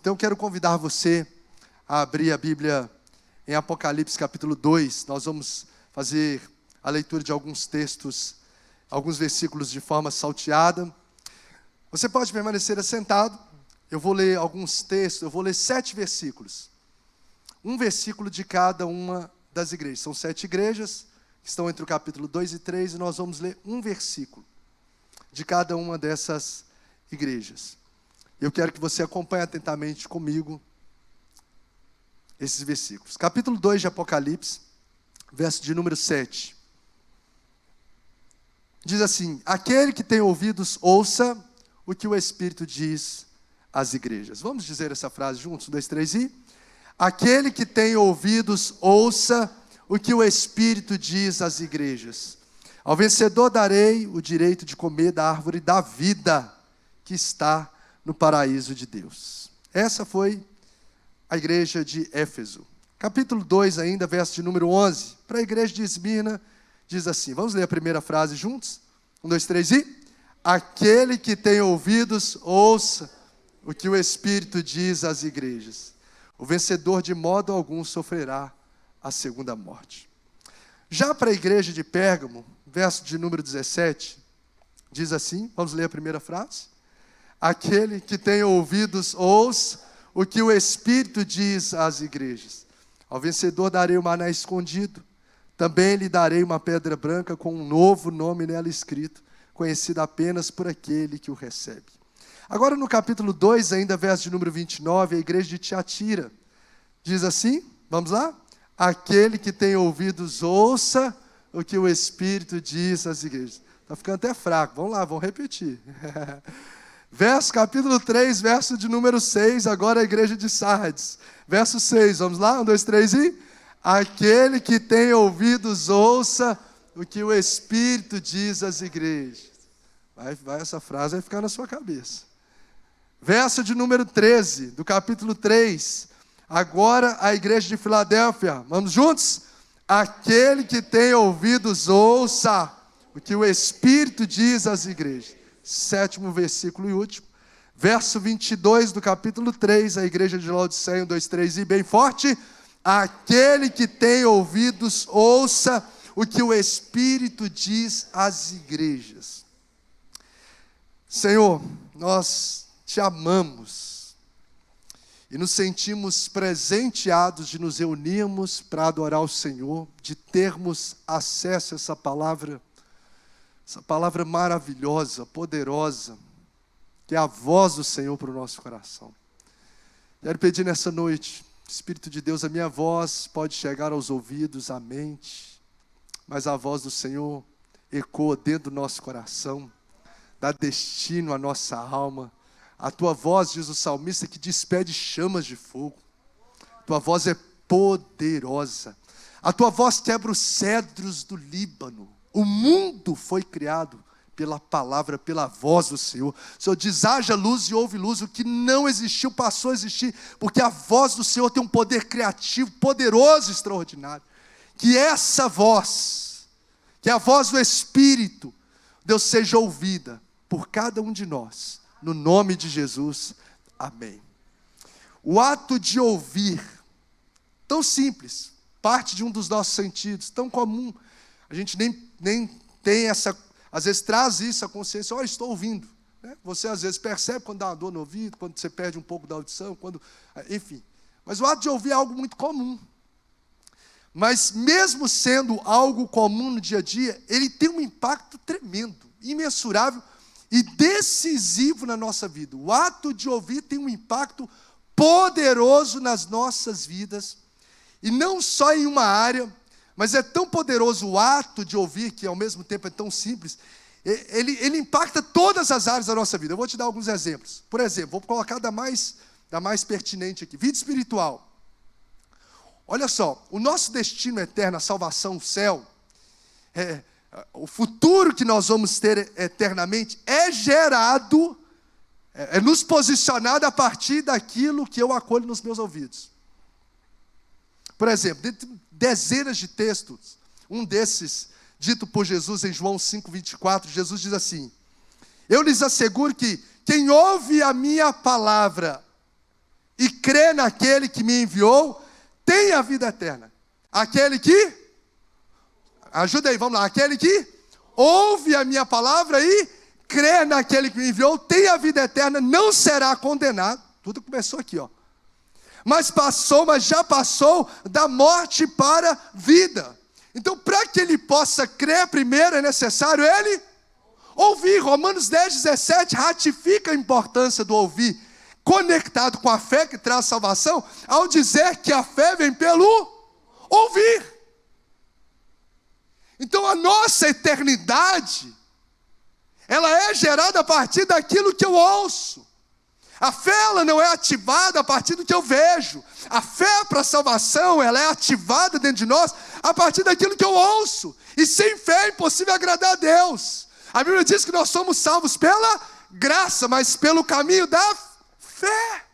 Então eu quero convidar você a abrir a Bíblia em Apocalipse capítulo 2. Nós vamos fazer a leitura de alguns textos, alguns versículos de forma salteada. Você pode permanecer assentado. Eu vou ler alguns textos, eu vou ler 7 versículos. Um versículo de cada uma das igrejas. São 7 igrejas que estão entre o capítulo 2 e 3, e nós vamos ler um versículo de cada uma dessas igrejas. Eu quero que você acompanhe atentamente comigo esses versículos. Capítulo 2 de Apocalipse, verso de número 7. Diz assim: aquele que tem ouvidos, ouça o que o Espírito diz às igrejas. Vamos dizer essa frase juntos? 1, 2, 3 e... aquele que tem ouvidos, ouça o que o Espírito diz às igrejas. Ao vencedor darei o direito de comer da árvore da vida que está no paraíso de Deus. Essa foi a igreja de Éfeso. Capítulo 2 ainda, verso de número 11. Para a igreja de Esmirna, diz assim. Vamos ler a primeira frase juntos? 1, 2, 3 e... aquele que tem ouvidos, ouça o que o Espírito diz às igrejas. O vencedor de modo algum sofrerá a segunda morte. Já para a igreja de Pérgamo, verso de número 17, diz assim, vamos ler a primeira frase. Aquele que tem ouvidos, ouça o que o Espírito diz às igrejas. Ao vencedor darei o maná escondido, também lhe darei uma pedra branca com um novo nome nela escrito, conhecido apenas por aquele que o recebe. Agora no capítulo 2, ainda verso de número 29, a igreja de Tiatira, diz assim, vamos lá? Aquele que tem ouvidos, ouça o que o Espírito diz às igrejas. Está ficando até fraco, vamos lá, vamos repetir. Capítulo 3, verso de número 6, agora a igreja de Sardes. Verso 6, vamos lá? 1, 2, 3 e... aquele que tem ouvidos, ouça o que o Espírito diz às igrejas. Essa frase vai ficar na sua cabeça. Verso de número 13, do capítulo 3. Agora a igreja de Filadélfia. Vamos juntos? Aquele que tem ouvidos, ouça o que o Espírito diz às igrejas. 7º versículo e último. Verso 22 do capítulo 3, a igreja de Laodiceia, 1, 2, 3 e bem forte. Aquele que tem ouvidos, ouça o que o Espírito diz às igrejas. Senhor, nós te amamos e nos sentimos presenteados de nos reunirmos para adorar o Senhor, de termos acesso a essa palavra maravilhosa, poderosa, que é a voz do Senhor para o nosso coração. Quero pedir nessa noite, Espírito de Deus, a minha voz pode chegar aos ouvidos, à mente, mas a voz do Senhor ecoa dentro do nosso coração, dá destino à nossa alma. A tua voz, diz o salmista, que despede chamas de fogo. Tua voz é poderosa. A tua voz quebra os cedros do Líbano. O mundo foi criado pela palavra, pela voz do Senhor. O Senhor diz, haja luz e houve luz. O que não existiu passou a existir, porque a voz do Senhor tem um poder criativo, poderoso, extraordinário. Que essa voz, que é a voz do Espírito, Deus, seja ouvida por cada um de nós, no nome de Jesus, amém. O ato de ouvir, tão simples, parte de um dos nossos sentidos, tão comum, a gente nem tem essa, às vezes traz isso à consciência, estou ouvindo. Né? Você às vezes percebe quando dá uma dor no ouvido, quando você perde um pouco da audição, enfim. Mas o ato de ouvir é algo muito comum. Mas mesmo sendo algo comum no dia a dia, ele tem um impacto tremendo, imensurável e decisivo na nossa vida. O ato de ouvir tem um impacto poderoso nas nossas vidas, e não só em uma área, mas é tão poderoso o ato de ouvir, que ao mesmo tempo é tão simples, ele impacta todas as áreas da nossa vida. Eu vou te dar alguns exemplos. Por exemplo, vou colocar da mais pertinente aqui, vida espiritual. Olha só, o nosso destino eterno, a salvação, o céu, o futuro que nós vamos ter eternamente é gerado, é nos posicionado a partir daquilo que eu acolho nos meus ouvidos. Por exemplo, dentre dezenas de textos, um desses, dito por Jesus em João 5,24, Jesus diz assim, eu lhes asseguro que quem ouve a minha palavra e crê naquele que me enviou tem a vida eterna. Aquele que, ajuda aí, vamos lá, aquele que ouve a minha palavra e crê naquele que me enviou tem a vida eterna, não será condenado. Tudo começou aqui, ó. Mas já passou da morte para a vida. Então, para que ele possa crer primeiro, é necessário ele ouvir. Romanos 10:17 ratifica a importância do ouvir, conectado com a fé que traz salvação, ao dizer que a fé vem pelo ouvir. Então, a nossa eternidade, ela é gerada a partir daquilo que eu ouço. A fé, ela não é ativada a partir do que eu vejo. A fé para a salvação, ela é ativada dentro de nós a partir daquilo que eu ouço. E sem fé é impossível agradar a Deus. A Bíblia diz que nós somos salvos pela graça, mas pelo caminho da fé.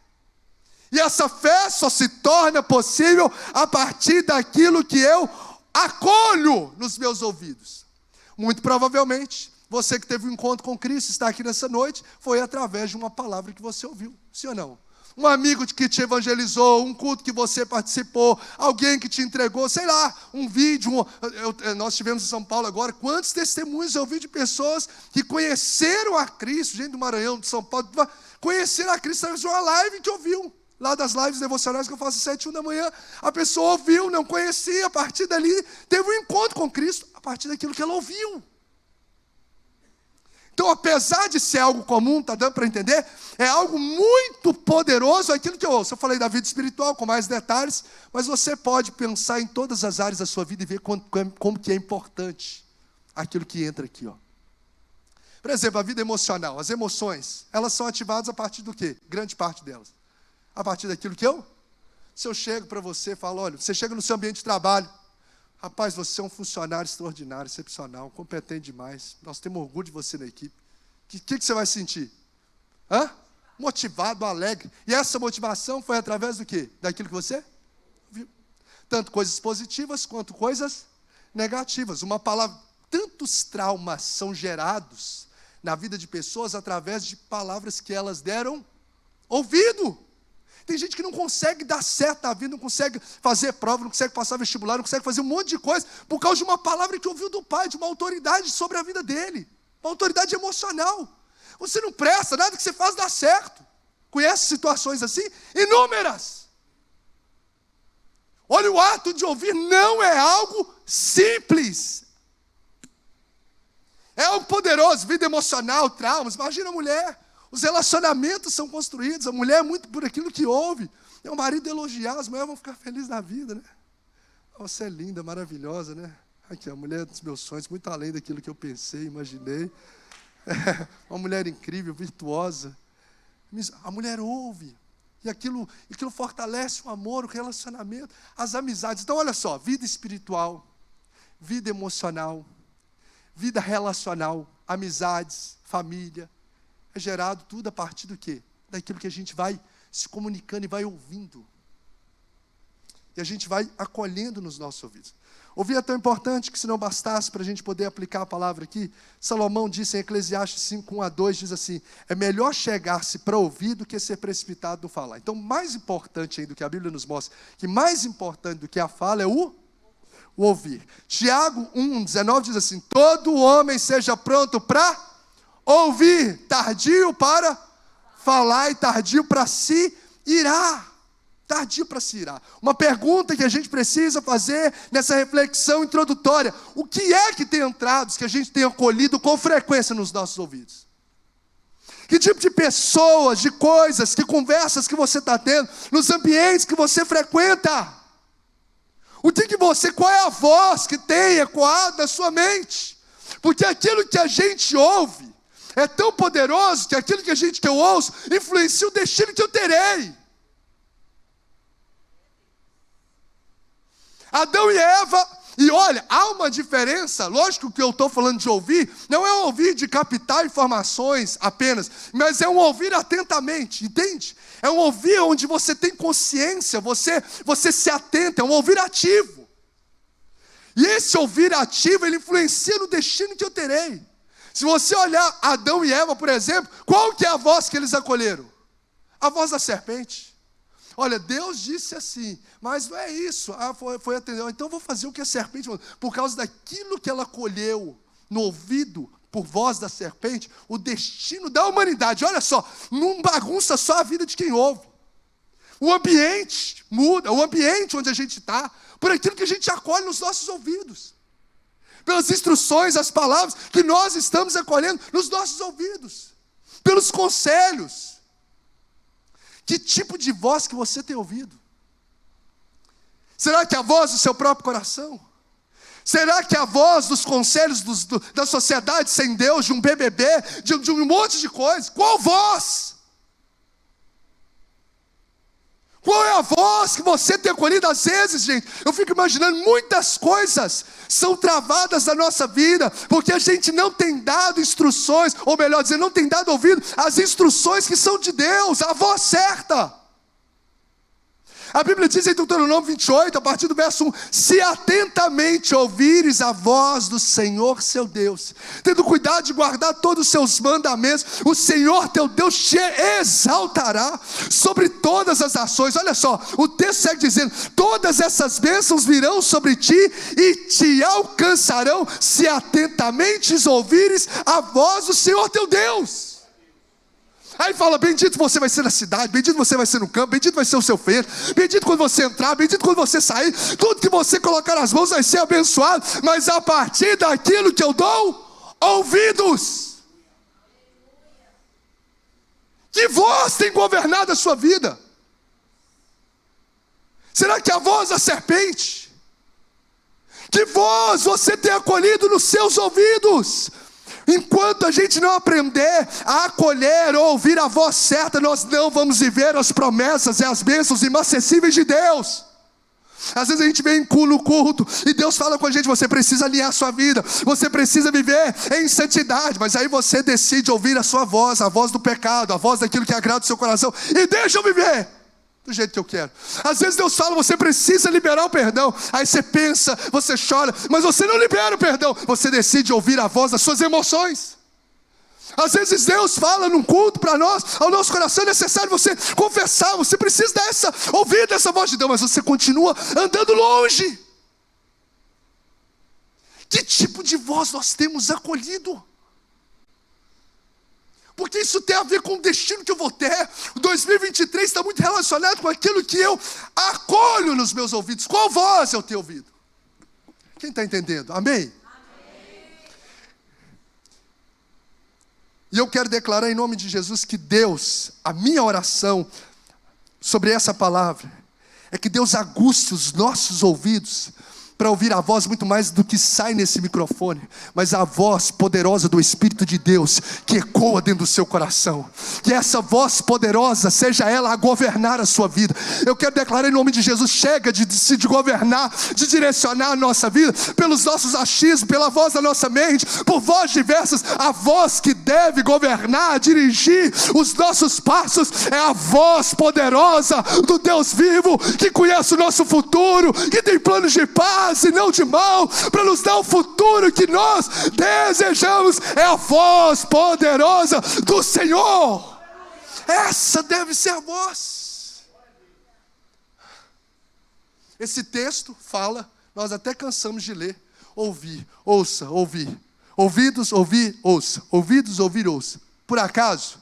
E essa fé só se torna possível a partir daquilo que eu acolho nos meus ouvidos. Muito provavelmente, você que teve um encontro com Cristo, está aqui nessa noite, foi através de uma palavra que você ouviu, sim ou não? Um amigo que te evangelizou, um culto que você participou, alguém que te entregou, sei lá, um vídeo. Nós tivemos em São Paulo agora, quantos testemunhos eu vi de pessoas que conheceram a Cristo, gente do Maranhão, de São Paulo, conheceram a Cristo através de uma live que ouviu. Lá das lives devocionais que eu faço às 7h da manhã, a pessoa ouviu, não conhecia, a partir dali, teve um encontro com Cristo, a partir daquilo que ela ouviu. Então, apesar de ser algo comum, está dando para entender? É algo muito poderoso aquilo que eu ouço. Eu falei da vida espiritual com mais detalhes, mas você pode pensar em todas as áreas da sua vida e ver como que é importante aquilo que entra aqui, ó. Por exemplo, a vida emocional, as emoções, elas são ativadas a partir do quê? Grande parte delas. A partir daquilo que se eu chego para você e falo, olha, você chega no seu ambiente de trabalho, rapaz, você é um funcionário extraordinário, excepcional, competente demais, nós temos orgulho de você na equipe. O que você vai sentir? Motivado, alegre. E essa motivação foi através do quê? Daquilo que você viu. Tanto coisas positivas quanto coisas negativas. Uma palavra, tantos traumas são gerados na vida de pessoas através de palavras que elas deram ouvido. Tem gente que não consegue dar certo na vida, não consegue fazer prova, não consegue passar vestibular, não consegue fazer um monte de coisa por causa de uma palavra que ouviu do pai, de uma autoridade sobre a vida dele. Uma autoridade emocional. Você não presta, nada que você faz dá certo. Conhece situações assim? Inúmeras. Olha, o ato de ouvir não é algo simples. É algo poderoso, vida emocional, traumas. Imagina a mulher. Os relacionamentos são construídos, a mulher é muito por aquilo que ouve. É o marido elogiar, as mulheres vão ficar felizes na vida, né? Você é linda, maravilhosa, né? Aqui, a mulher dos meus sonhos, muito além daquilo que eu pensei, imaginei. Uma mulher incrível, virtuosa. A mulher ouve, e aquilo fortalece o amor, o relacionamento, as amizades. Então, olha só, vida espiritual, vida emocional, vida relacional, amizades, família, é gerado tudo a partir do quê? Daquilo que a gente vai se comunicando e vai ouvindo. E a gente vai acolhendo nos nossos ouvidos. Ouvir é tão importante que se não bastasse para a gente poder aplicar a palavra aqui, Salomão disse em Eclesiastes 5:1-2, diz assim, é melhor chegar-se para ouvir do que ser precipitado no falar. Então, mais importante ainda do que a Bíblia nos mostra, que mais importante do que a fala é o ouvir. Tiago 1:19 diz assim, todo homem seja pronto para ouvir, tardio para falar e tardio para se irar. Tardio para se irar. Uma pergunta que a gente precisa fazer nessa reflexão introdutória. O que é que tem entrado, que a gente tem acolhido com frequência nos nossos ouvidos? Que tipo de pessoas, de coisas, que conversas que você está tendo, nos ambientes que você frequenta? Qual é a voz que tem ecoado na sua mente? Porque aquilo que a gente ouve é tão poderoso que aquilo que eu ouço influencia o destino que eu terei. Adão e Eva, e olha, há uma diferença, lógico que eu estou falando de ouvir, não é um ouvir de captar informações apenas, mas é um ouvir atentamente, entende? É um ouvir onde você tem consciência, você se atenta, é um ouvir ativo. E esse ouvir ativo, ele influencia no destino que eu terei. Se você olhar Adão e Eva, por exemplo, qual que é a voz que eles acolheram? A voz da serpente. Olha, Deus disse assim, mas não é isso. Foi atender. Então eu vou fazer o que a serpente falou. Por causa daquilo que ela colheu no ouvido, por voz da serpente, o destino da humanidade, olha só, não bagunça só a vida de quem ouve. O ambiente muda, o ambiente onde a gente está, por aquilo que a gente acolhe nos nossos ouvidos. Pelas instruções, as palavras que nós estamos acolhendo nos nossos ouvidos. Pelos conselhos. Que tipo de voz que você tem ouvido? Será que é a voz do seu próprio coração? Será que é a voz dos conselhos da sociedade sem Deus, de um BBB, de um monte de coisas? Qual voz? Qual é a voz que você tem acolhido? Às vezes, gente, eu fico imaginando, muitas coisas são travadas na nossa vida, porque a gente não tem dado instruções, ou melhor dizer, não tem dado ouvido às instruções que são de Deus, a voz certa. A Bíblia diz em Deuteronômio 28, a partir do verso 1, se atentamente ouvires a voz do Senhor seu Deus, tendo cuidado de guardar todos os seus mandamentos, o Senhor teu Deus te exaltará sobre todas as nações. Olha só, o texto segue dizendo, todas essas bênçãos virão sobre ti e te alcançarão, se atentamente ouvires a voz do Senhor teu Deus. Aí fala, bendito você vai ser na cidade, bendito você vai ser no campo, bendito vai ser o seu feito, bendito quando você entrar, bendito quando você sair, tudo que você colocar nas mãos vai ser abençoado, mas a partir daquilo que eu dou ouvidos. Que voz tem governado a sua vida? Será que é a voz da serpente? Que voz você tem acolhido nos seus ouvidos? Enquanto a gente não aprender a acolher ou ouvir a voz certa, nós não vamos viver as promessas e as bênçãos inacessíveis de Deus. Às vezes a gente vem no culto e Deus fala com a gente, você precisa alinhar a sua vida, você precisa viver em santidade, mas aí você decide ouvir a sua voz, a voz do pecado, a voz daquilo que agrada o seu coração, e deixa eu viver do jeito que eu quero. Às vezes Deus fala, você precisa liberar o perdão. Aí você pensa, você chora, mas você não libera o perdão. Você decide ouvir a voz das suas emoções. Às vezes Deus fala num culto para nós, ao nosso coração é necessário você confessar, você precisa ouvir essa voz de Deus, mas você continua andando longe. Que tipo de voz nós temos acolhido? Porque isso tem a ver com o destino que eu vou ter. O 2023 está muito relacionado com aquilo que eu acolho nos meus ouvidos. Qual voz eu tenho ouvido? Quem está entendendo? Amém? E eu quero declarar em nome de Jesus que Deus, a minha oração sobre essa palavra, é que Deus aguste os nossos ouvidos para ouvir a voz muito mais do que sai nesse microfone, mas a voz poderosa do Espírito de Deus, que ecoa dentro do seu coração, que essa voz poderosa, seja ela a governar a sua vida. Eu quero declarar em nome de Jesus, chega de governar, de direcionar a nossa vida, pelos nossos achismos, pela voz da nossa mente, por vozes diversas. A voz que deve governar, dirigir os nossos passos, é a voz poderosa do Deus vivo, que conhece o nosso futuro, que tem planos de paz e não de mal, para nos dar o futuro que nós desejamos. É a voz poderosa do Senhor. Essa deve ser a voz. Esse texto fala, nós até cansamos de ler, ouvir, ouça, ouvir, ouvidos, ouvir, ouça, ouvidos, ouvir, ouça. Por acaso?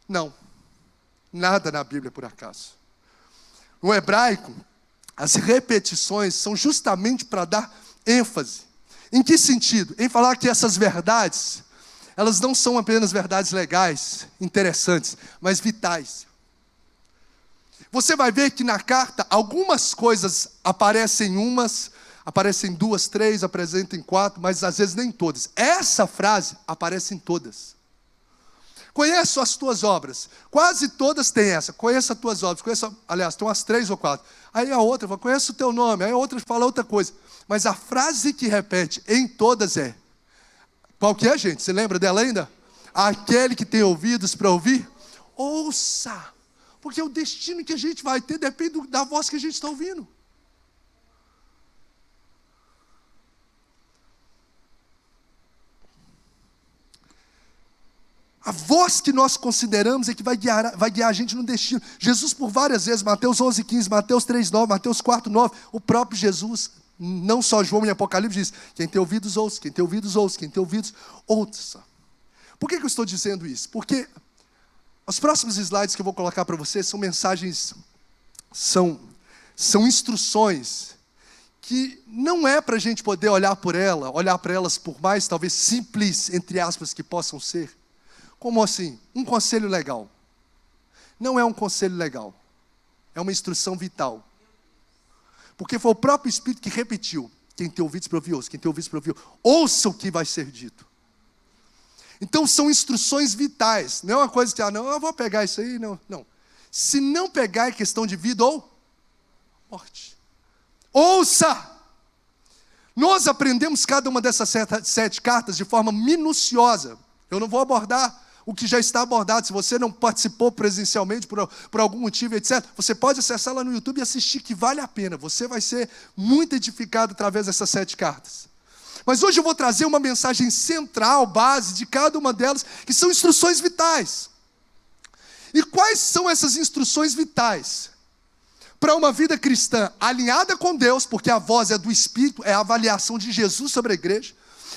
Não, nada na Bíblia é por acaso. No hebraico, as repetições são justamente para dar ênfase. Em que sentido? Em falar que essas verdades, elas não são apenas verdades legais, interessantes, mas vitais. Você vai ver que na carta, algumas coisas aparecem duas, três, apresentam quatro, mas às vezes nem todas. Essa frase aparece em todas. Conheço as tuas obras. Quase todas têm essa. Conheço as tuas obras. Aliás, tem umas 3 ou 4. Aí a outra fala, conheço o teu nome. Aí a outra fala outra coisa. Mas a frase que repete em todas é, qual que é, gente? Você lembra dela ainda? Aquele que tem ouvidos para ouvir, ouça. Porque o destino que a gente vai ter depende da voz que a gente está ouvindo. A voz que nós consideramos é que vai guiar a gente no destino. Jesus por várias vezes, Mateus 11:15, Mateus 3:9, Mateus 4:9, o próprio Jesus, não só João em Apocalipse, diz: quem tem ouvidos ouça, quem tem ouvidos ouça, quem tem ouvidos ouça. Por que eu estou dizendo isso? Porque os próximos slides que eu vou colocar para vocês são mensagens, são instruções que não é para a gente poder olhar para elas por mais talvez simples, entre aspas, que possam ser. Como assim? Um conselho legal. Não é um conselho legal. É uma instrução vital. Porque foi o próprio Espírito que repetiu: quem tem ouvidos para ouvir, ouça. Quem tem ouvidos para ouvir, ouça o que vai ser dito. Então são instruções vitais. Não é uma coisa que, não, eu vou pegar isso aí. Não. Se não pegar, é questão de vida ou morte. Ouça! Nós aprendemos cada uma dessas 7 cartas de forma minuciosa. Eu não vou abordar o que já está abordado. Se você não participou presencialmente por algum motivo, etc., você pode acessar lá no YouTube e assistir, que vale a pena. Você vai ser muito edificado através dessas 7 cartas. Mas hoje eu vou trazer uma mensagem central, base de cada uma delas, que são instruções vitais. E quais são essas instruções vitais? Para uma vida cristã alinhada com Deus, porque a voz é do Espírito, é a avaliação de Jesus sobre a igreja,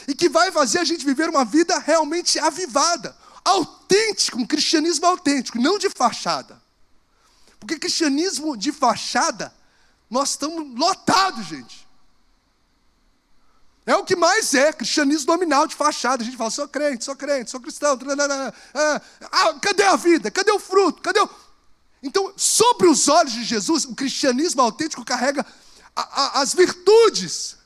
e que vai fazer a gente viver uma vida realmente avivada, autêntica, um cristianismo autêntico, não de fachada. Porque cristianismo de fachada, nós estamos lotados, gente. É o que mais é, cristianismo nominal de fachada. A gente fala: sou crente, sou cristão. Cadê a vida? Cadê o fruto? Então, sobre os olhos de Jesus, o cristianismo autêntico carrega as virtudes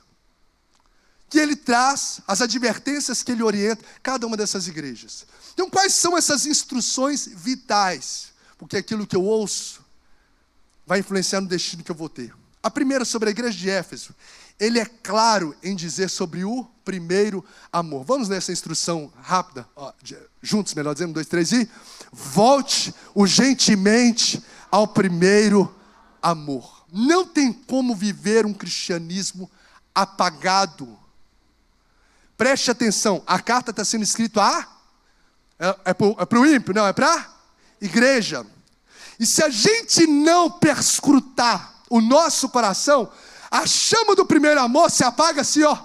que ele traz, as advertências que ele orienta, cada uma dessas igrejas. Então, quais são essas instruções vitais? Porque aquilo que eu ouço vai influenciar no destino que eu vou ter. A primeira, sobre a igreja de Éfeso, ele é claro em dizer sobre o primeiro amor. Vamos ler essa instrução rápida, juntos, melhor dizendo, 1, 2, 3 e... volte urgentemente ao primeiro amor. Não tem como viver um cristianismo apagado. Preste atenção, a carta está sendo escrita para o ímpio, não, é para a igreja. E se a gente não perscrutar o nosso coração, a chama do primeiro amor se apaga assim, ó.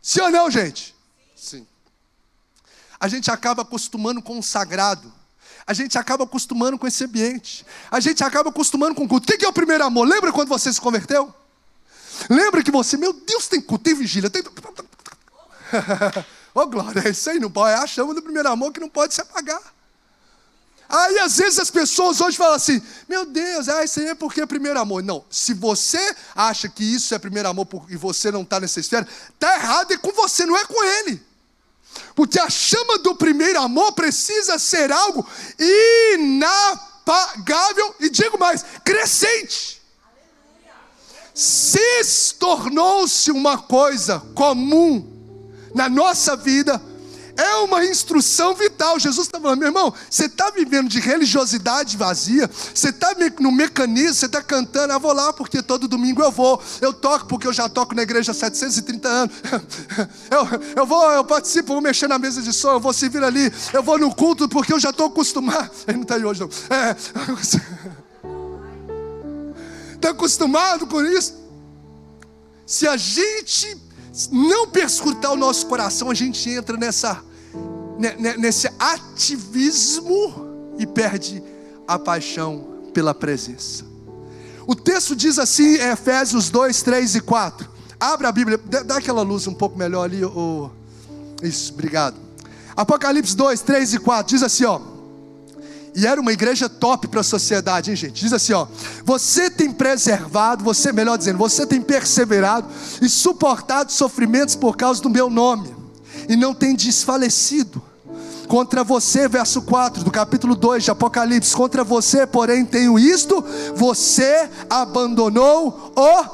Sim ou não, gente? Sim. A gente acaba acostumando com o sagrado. A gente acaba acostumando com esse ambiente. A gente acaba acostumando com o culto. O que é o primeiro amor? Lembra quando você se converteu? Lembra que você, meu Deus, tem culto, tem vigília, tem... Ô, glória, é isso aí, não pode, é a chama do primeiro amor que não pode se apagar. Aí às vezes as pessoas hoje falam assim: meu Deus, isso aí é porque é primeiro amor. Não, se você acha que isso é primeiro amor e você não está nessa esfera, está errado, é com você, não é com ele. Porque a chama do primeiro amor precisa ser algo inapagável, e digo mais, crescente. Se tornou-se uma coisa comum na nossa vida, é uma instrução vital. Jesus está falando: meu irmão, você está vivendo de religiosidade vazia, você está no mecanismo, você está cantando: vou lá porque todo domingo eu toco porque eu já toco na igreja há 730 anos, eu participo, vou mexer na mesa de som, eu vou servir ali, eu vou no culto porque eu já estou acostumado. Ele não está aí hoje não. Está acostumado com isso? Se a gente não perscrutar o nosso coração, a gente entra nesse ativismo e perde a paixão pela presença. O texto diz assim, em Efésios 2, 3 e 4. Abra a Bíblia, dá aquela luz um pouco melhor ali. Isso, obrigado. Apocalipse 2, 3 e 4, diz assim, ó. E era uma igreja top para a sociedade, hein, gente? Diz assim, ó: você tem preservado, melhor dizendo, você tem perseverado e suportado sofrimentos por causa do meu nome, e não tem desfalecido. Contra você, verso 4 do capítulo 2 de Apocalipse: contra você, porém, tenho isto: você abandonou o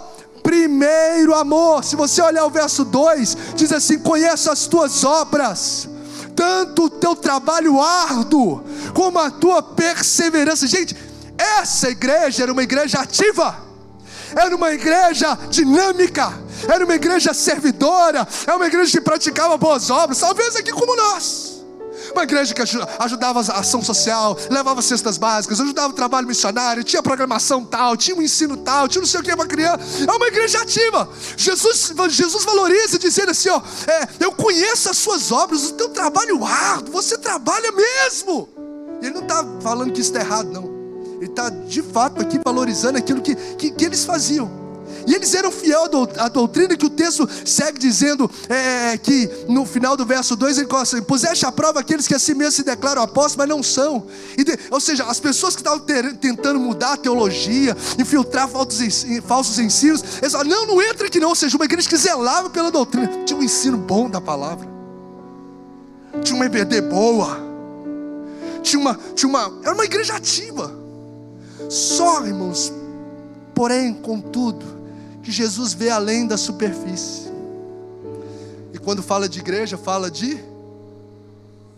primeiro amor. Se você olhar o verso 2, diz assim: conheço as tuas obras, tanto o teu trabalho árduo, como a tua perseverança. Gente, essa igreja era uma igreja ativa, era uma igreja dinâmica, era uma igreja servidora, era uma igreja que praticava boas obras, talvez aqui como nós. Uma igreja que ajudava a ação social, levava cestas básicas, ajudava o trabalho missionário, tinha programação tal, tinha um ensino tal, tinha não sei o que para criança. É uma igreja ativa. Jesus valoriza, dizendo assim, eu conheço as suas obras, o teu trabalho árduo, você trabalha mesmo. E ele não está falando que isso está errado, não. Ele está de fato aqui valorizando aquilo que eles faziam. E eles eram fiéis à doutrina que o texto segue dizendo, que no final do verso 2 ele coloca assim: puseste à prova aqueles que a si mesmos se declaram apóstolos, mas não são. Ou seja, as pessoas que estavam tentando mudar a teologia, infiltrar falsos ensinos, eles falaram, não entra aqui não. Ou seja, uma igreja que zelava pela doutrina, tinha um ensino bom da palavra, tinha uma EBD boa, era uma igreja ativa. Só, irmãos, porém, contudo, que Jesus vê além da superfície. E quando fala de igreja, fala de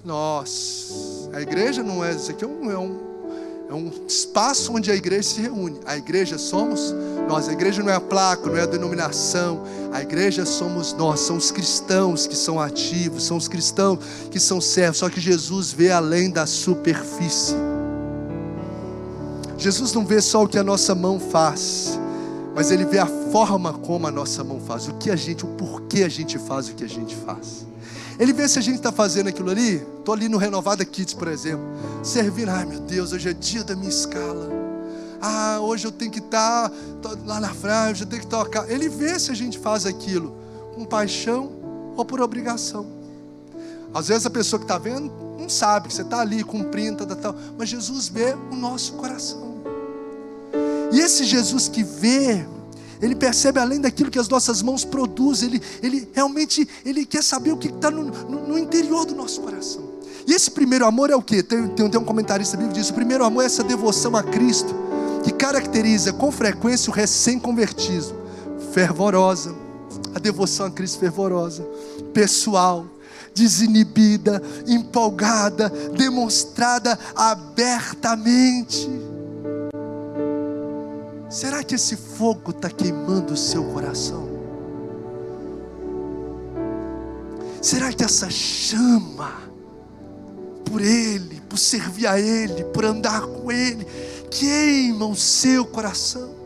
nós. A igreja não é, isso aqui é um espaço onde a igreja se reúne. A igreja somos nós. A igreja não é a placa, não é a denominação. A igreja somos nós. São os cristãos que são ativos, são os cristãos que são servos. Só que Jesus vê além da superfície. Jesus não vê só o que a nossa mão faz, mas Ele vê a forma como a nossa mão faz, o porquê a gente faz o que a gente faz. Ele vê se a gente está fazendo aquilo ali. Estou ali no Renovada Kids, por exemplo, servindo. Ai meu Deus, hoje é dia da minha escala. Hoje eu tenho que estar lá na frente, hoje eu tenho que tocar. Ele vê se a gente faz aquilo com paixão ou por obrigação. Às vezes a pessoa que está vendo não sabe que você está ali cumprindo, mas Jesus vê o nosso coração. E esse Jesus que vê, Ele percebe além daquilo que as nossas mãos produzem. Ele realmente quer saber o que está no interior do nosso coração. E esse primeiro amor é o quê? Tem um comentarista bíblico que diz: o primeiro amor é essa devoção a Cristo, que caracteriza com frequência o recém-convertido. Fervorosa, a devoção a Cristo fervorosa, pessoal, desinibida, empolgada, demonstrada abertamente. Será que esse fogo está queimando o seu coração? Será que essa chama, por Ele, por servir a Ele, por andar com Ele, queima o seu coração?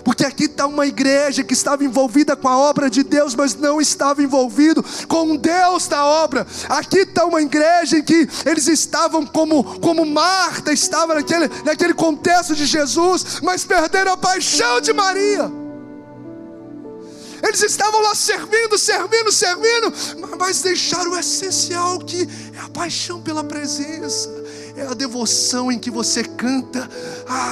Porque aqui está uma igreja que estava envolvida com a obra de Deus, mas não estava envolvido com o Deus da obra. Aqui está uma igreja em que eles estavam como Marta estava naquele contexto de Jesus, mas perderam a paixão de Maria. Eles estavam lá servindo, mas deixaram o essencial, que é a paixão pela presença. É a devoção em que você canta.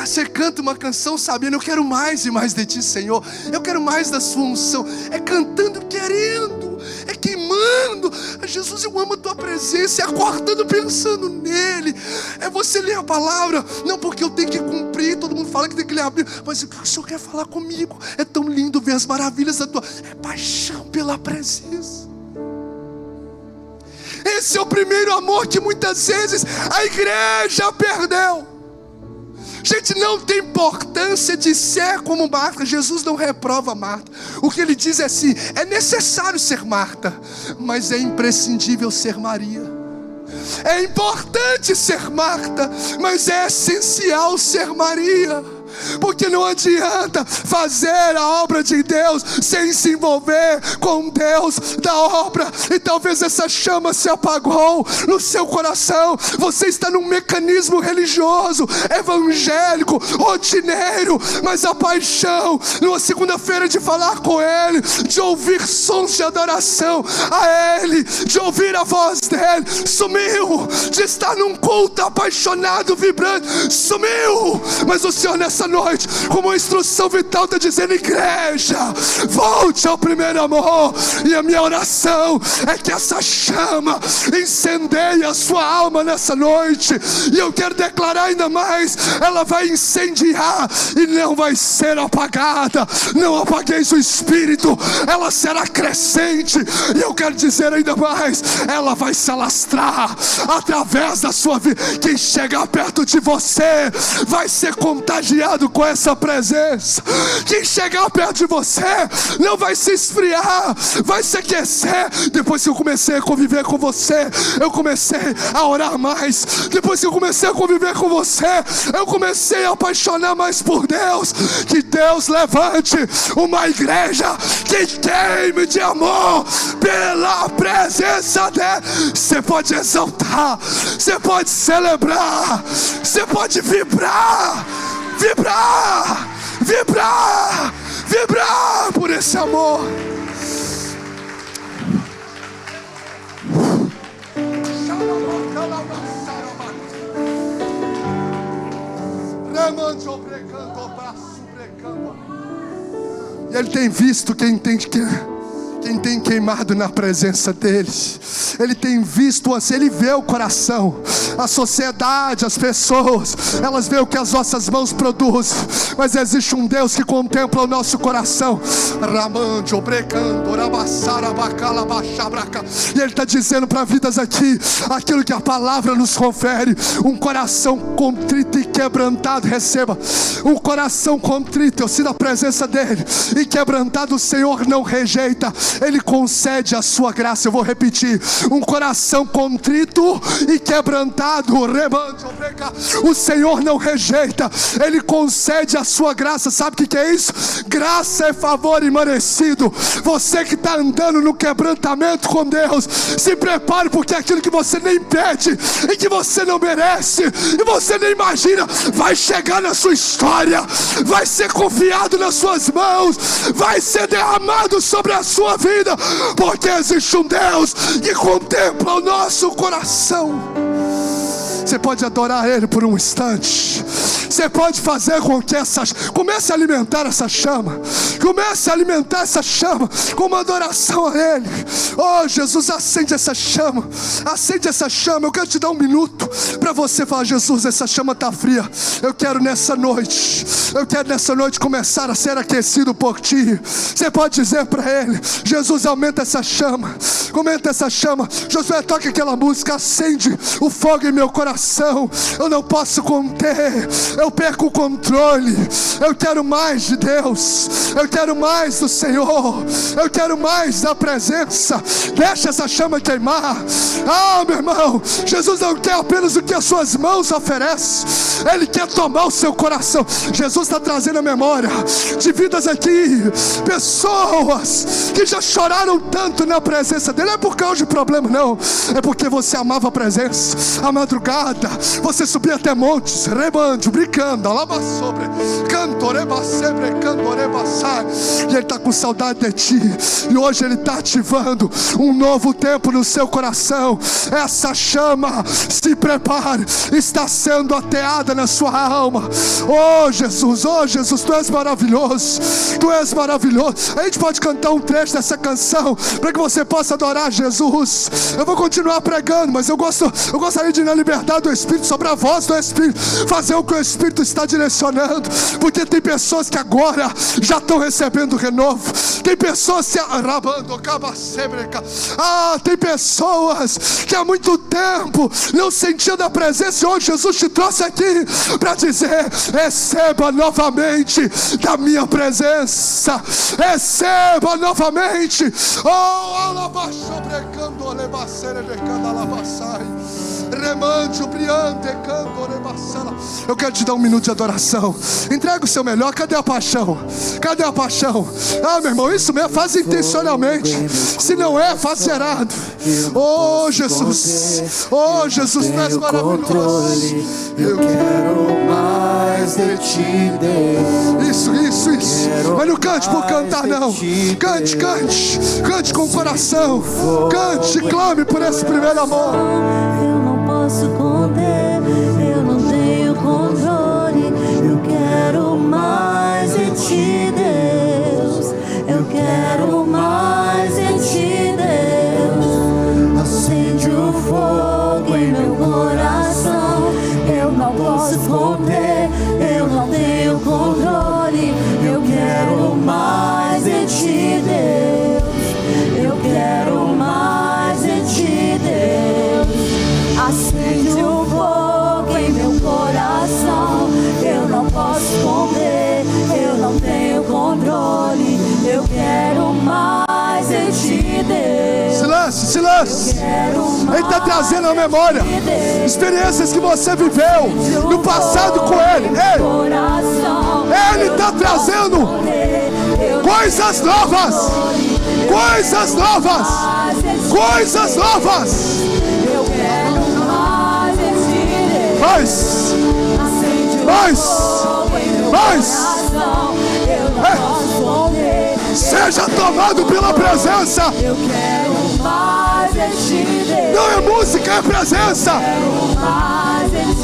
Você canta uma canção sabendo: eu quero mais e mais de Ti, Senhor. Eu quero mais da Sua unção. É cantando, querendo, é queimando. Jesus, eu amo a Tua presença. É acordando, pensando nele. É você ler a palavra, não porque eu tenho que cumprir. Todo mundo fala que tem que ler a Bíblia, mas o Senhor quer falar comigo. É tão lindo ver as maravilhas da Tua. É paixão pela presença. Esse é o primeiro amor que muitas vezes a igreja perdeu. Gente, não tem importância de ser como Marta. Jesus não reprova Marta. O que Ele diz é assim: é necessário ser Marta, mas é imprescindível ser Maria. É importante ser Marta, mas é essencial ser Maria. Porque não adianta fazer a obra de Deus sem se envolver com Deus da obra. E talvez essa chama se apagou no seu coração. Você está num mecanismo religioso, evangélico, rotineiro, mas a paixão numa segunda-feira de falar com Ele, de ouvir sons de adoração a Ele, de ouvir a voz dEle, sumiu. De estar num culto apaixonado, vibrante, sumiu. Mas o Senhor nessa noite, como uma instrução vital, está dizendo: igreja, volte ao primeiro amor. E a minha oração é que essa chama incendeie a sua alma nessa noite. E eu quero declarar ainda mais: ela vai incendiar e não vai ser apagada. Não apagueis o espírito, ela será crescente. E eu quero dizer ainda mais: ela vai se alastrar através da sua vida. Quem chegar perto de você vai ser contagiado contaminado com essa presença. Quem chegar perto de você não vai se esfriar, vai se aquecer. Depois que eu comecei a conviver com você, eu comecei a orar mais. Depois que eu comecei a conviver com você, eu comecei a apaixonar mais por Deus. Que Deus levante uma igreja que queime de amor pela presença dele. Você pode exaltar, você pode celebrar, você pode vibrar, vibrar, vibrar, vibrar por esse amor. E Ele tem visto quem tem queimado na presença dele. Ele tem visto assim, Ele vê o coração, a sociedade, as pessoas, elas veem o que as nossas mãos produzem, mas existe um Deus que contempla o nosso coração. E Ele está dizendo para vidas aqui aquilo que a palavra nos confere: um coração contrito e quebrantado receba. Um coração contrito, eu sinto a presença dele, e quebrantado o Senhor não rejeita, Ele concede a sua graça. Eu vou repetir: um coração contrito e quebrantado, o Senhor não rejeita, Ele concede a sua graça. Sabe o que é isso? Graça é favor imerecido. Você que está andando no quebrantamento com Deus, se prepare, porque aquilo que você nem pede e que você não merece e você nem imagina, vai chegar na sua história, vai ser confiado nas suas mãos, vai ser derramado sobre a sua vida, porque existe um Deus que contempla o nosso coração. Você pode adorar Ele por um instante. Você pode fazer com que comece a alimentar essa chama. Comece a alimentar essa chama com uma adoração a Ele. Oh Jesus, acende essa chama. Acende essa chama. Eu quero te dar um minuto para você falar: Jesus, essa chama está fria. Eu quero nessa noite começar a ser aquecido por Ti. Você pode dizer para Ele: Jesus, aumenta essa chama. Aumenta essa chama. Josué, toca aquela música. Acende o fogo em meu coração. Eu não posso conter, eu perco o controle. Eu quero mais de Deus, eu quero mais do Senhor, eu quero mais da presença. Deixa essa chama queimar. Ah, meu irmão, Jesus não quer apenas o que as suas mãos oferecem, Ele quer tomar o seu coração. Jesus está trazendo a memória de vidas aqui, pessoas que já choraram tanto na presença dEle. Não é por causa de problema, não, é porque você amava a presença. A madrugada você subia até montes, rebando, brincando, alaba sobre, cantoreba sempre, cantoreba sai. E Ele está com saudade de ti. E hoje Ele está ativando um novo tempo no seu coração. Essa chama, se prepare, está sendo ateada na sua alma. Oh Jesus, Tu és maravilhoso, Tu és maravilhoso. A gente pode cantar um trecho dessa canção para que você possa adorar Jesus. Eu vou continuar pregando, mas eu gostaria de ir na liberdade do Espírito, sobre a voz do Espírito, fazer o que o Espírito está direcionando, porque tem pessoas que agora já estão recebendo renovo. Tem pessoas que tem pessoas que há muito tempo não sentiam da presença, e hoje Jesus te trouxe aqui para dizer: receba novamente da minha presença, receba novamente. Eu quero te dar um minuto de adoração. Entrega o seu melhor. Cadê a paixão? Cadê a paixão? Ah, meu irmão, isso mesmo, faz intencionalmente. Se não é, faz zerado. Oh Jesus, oh Jesus, Tu és maravilhoso. Eu quero mais de Ti, Deus. Isso. Mas não cante por cantar, não. Cante com o coração. Cante e clame por esse primeiro amor. Eu não posso conter, eu não tenho controle. Eu quero mais de Ti, Deus. Eu quero mais de Ti, Deus. Acende o fogo em meu coração. Eu não posso conter, eu não tenho controle. Eu quero mais de Ti, Deus. Eu quero mais de Ti, Deus. Acende o fogo experiências. Ele está trazendo à memória experiências que você viveu no passado com Ele. Ele está trazendo coisas novas. Coisas novas. Coisas novas. Mais. Seja tomado pela presença. Eu quero mais de Deus. Não é música, é presença.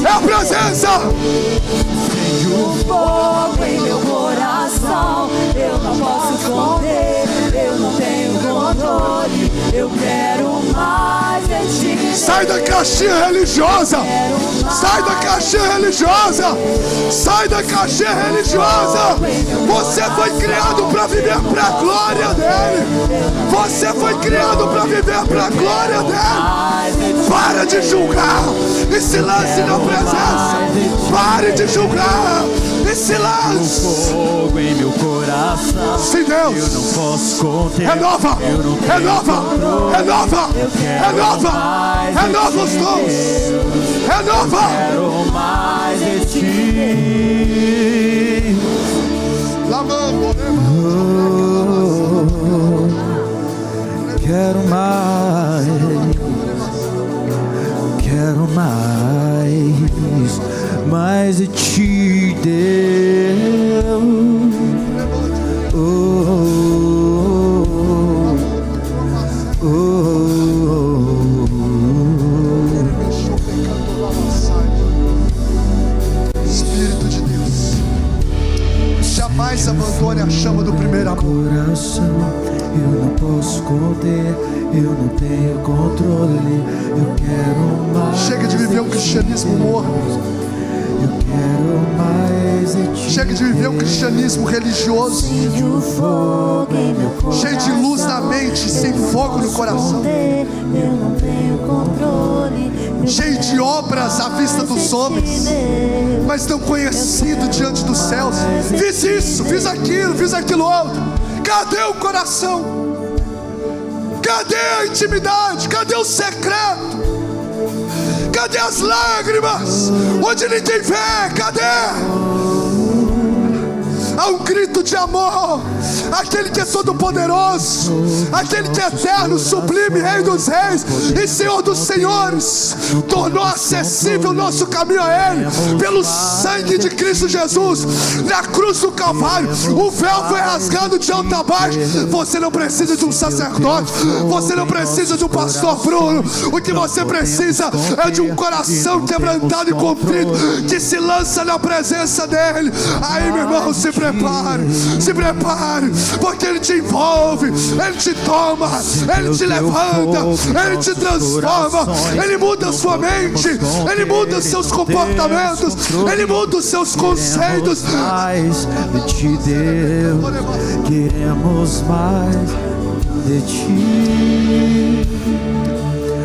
É a presença. Acende um fogo em meu coração. Eu não posso esconder. Eu não tenho controle. Eu quero mais de Deus. Sai da caixinha religiosa. Sai da caixinha religiosa. Sai da caixinha religiosa. Você foi criado para viver para a glória dele. Você foi criado para viver para a glória dele. Para de julgar e se lance na presença. Pare de julgar e se lance. Fogo em meu coração. Sim, Deus. Eu não posso conter. Renova. Renova os dons. Renova. Quero mais de ti. Lavando. Quero mais. Quero mais de ti, Deus. Espírito de Deus, jamais abandone a chama do primeiro amor. Coração, eu não posso conter, eu não tenho controle. Eu quero mais. Chega de viver um cristianismo morno. Eu quero mais de ti. Chega de viver um cristianismo religioso, cheio de luz na mente, sem fogo no coração, cheio de obras à vista dos homens, mas não conhecido diante dos céus. Fiz isso, fiz aquilo outro. Cadê o coração? Cadê a intimidade? Cadê o secreto? Cadê as lágrimas? Onde ninguém vê, cadê? Há um grito de amor. Aquele que é todo poderoso, aquele que é eterno, sublime, Rei dos reis e Senhor dos senhores, tornou acessível o nosso caminho a Ele pelo sangue de Cristo Jesus na cruz do Calvário. O véu foi rasgado de alto a baixo. Você não precisa de um sacerdote, você não precisa de um pastor Bruno. O que você precisa é de um coração quebrantado e contrito, que se lança na presença dEle. Aí, meu irmão, se prepare, porque Ele te envolve, Ele te toma, Ele te levanta, Ele te transforma, Ele muda a sua mente, Ele muda os seus comportamentos, Ele muda os seus conceitos. Mais de ti, Deus, queremos mais de ti.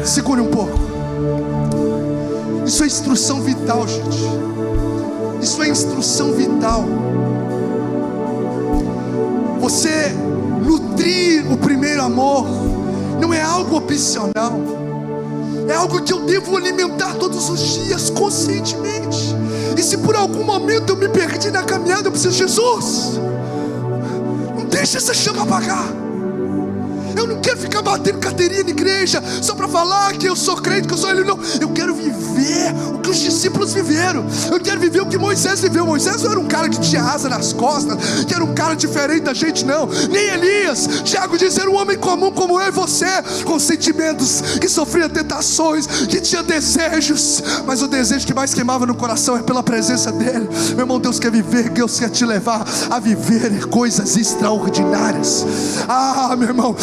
Segure um pouco. Isso é instrução vital, gente. Isso é instrução vital. Você nutrir o primeiro amor não é algo opcional, é algo que eu devo alimentar todos os dias, conscientemente. E se por algum momento eu me perdi na caminhada, eu preciso de Jesus. Não deixe essa chama apagar. Eu não quero ficar batendo carteirinha na igreja só para falar que eu sou crente, que eu sou ele. Não, eu quero viver o que os discípulos viveram. Eu quero viver o que Moisés viveu. Moisés não era um cara que tinha asa nas costas, que era um cara diferente da gente, não. Nem Elias. Tiago diz: era um homem comum como eu e você, com sentimentos, que sofria tentações, que tinha desejos, mas o desejo que mais queimava no coração é pela presença dele. Meu irmão, Deus quer viver, Deus quer te levar a viver coisas extraordinárias. Ah, meu irmão,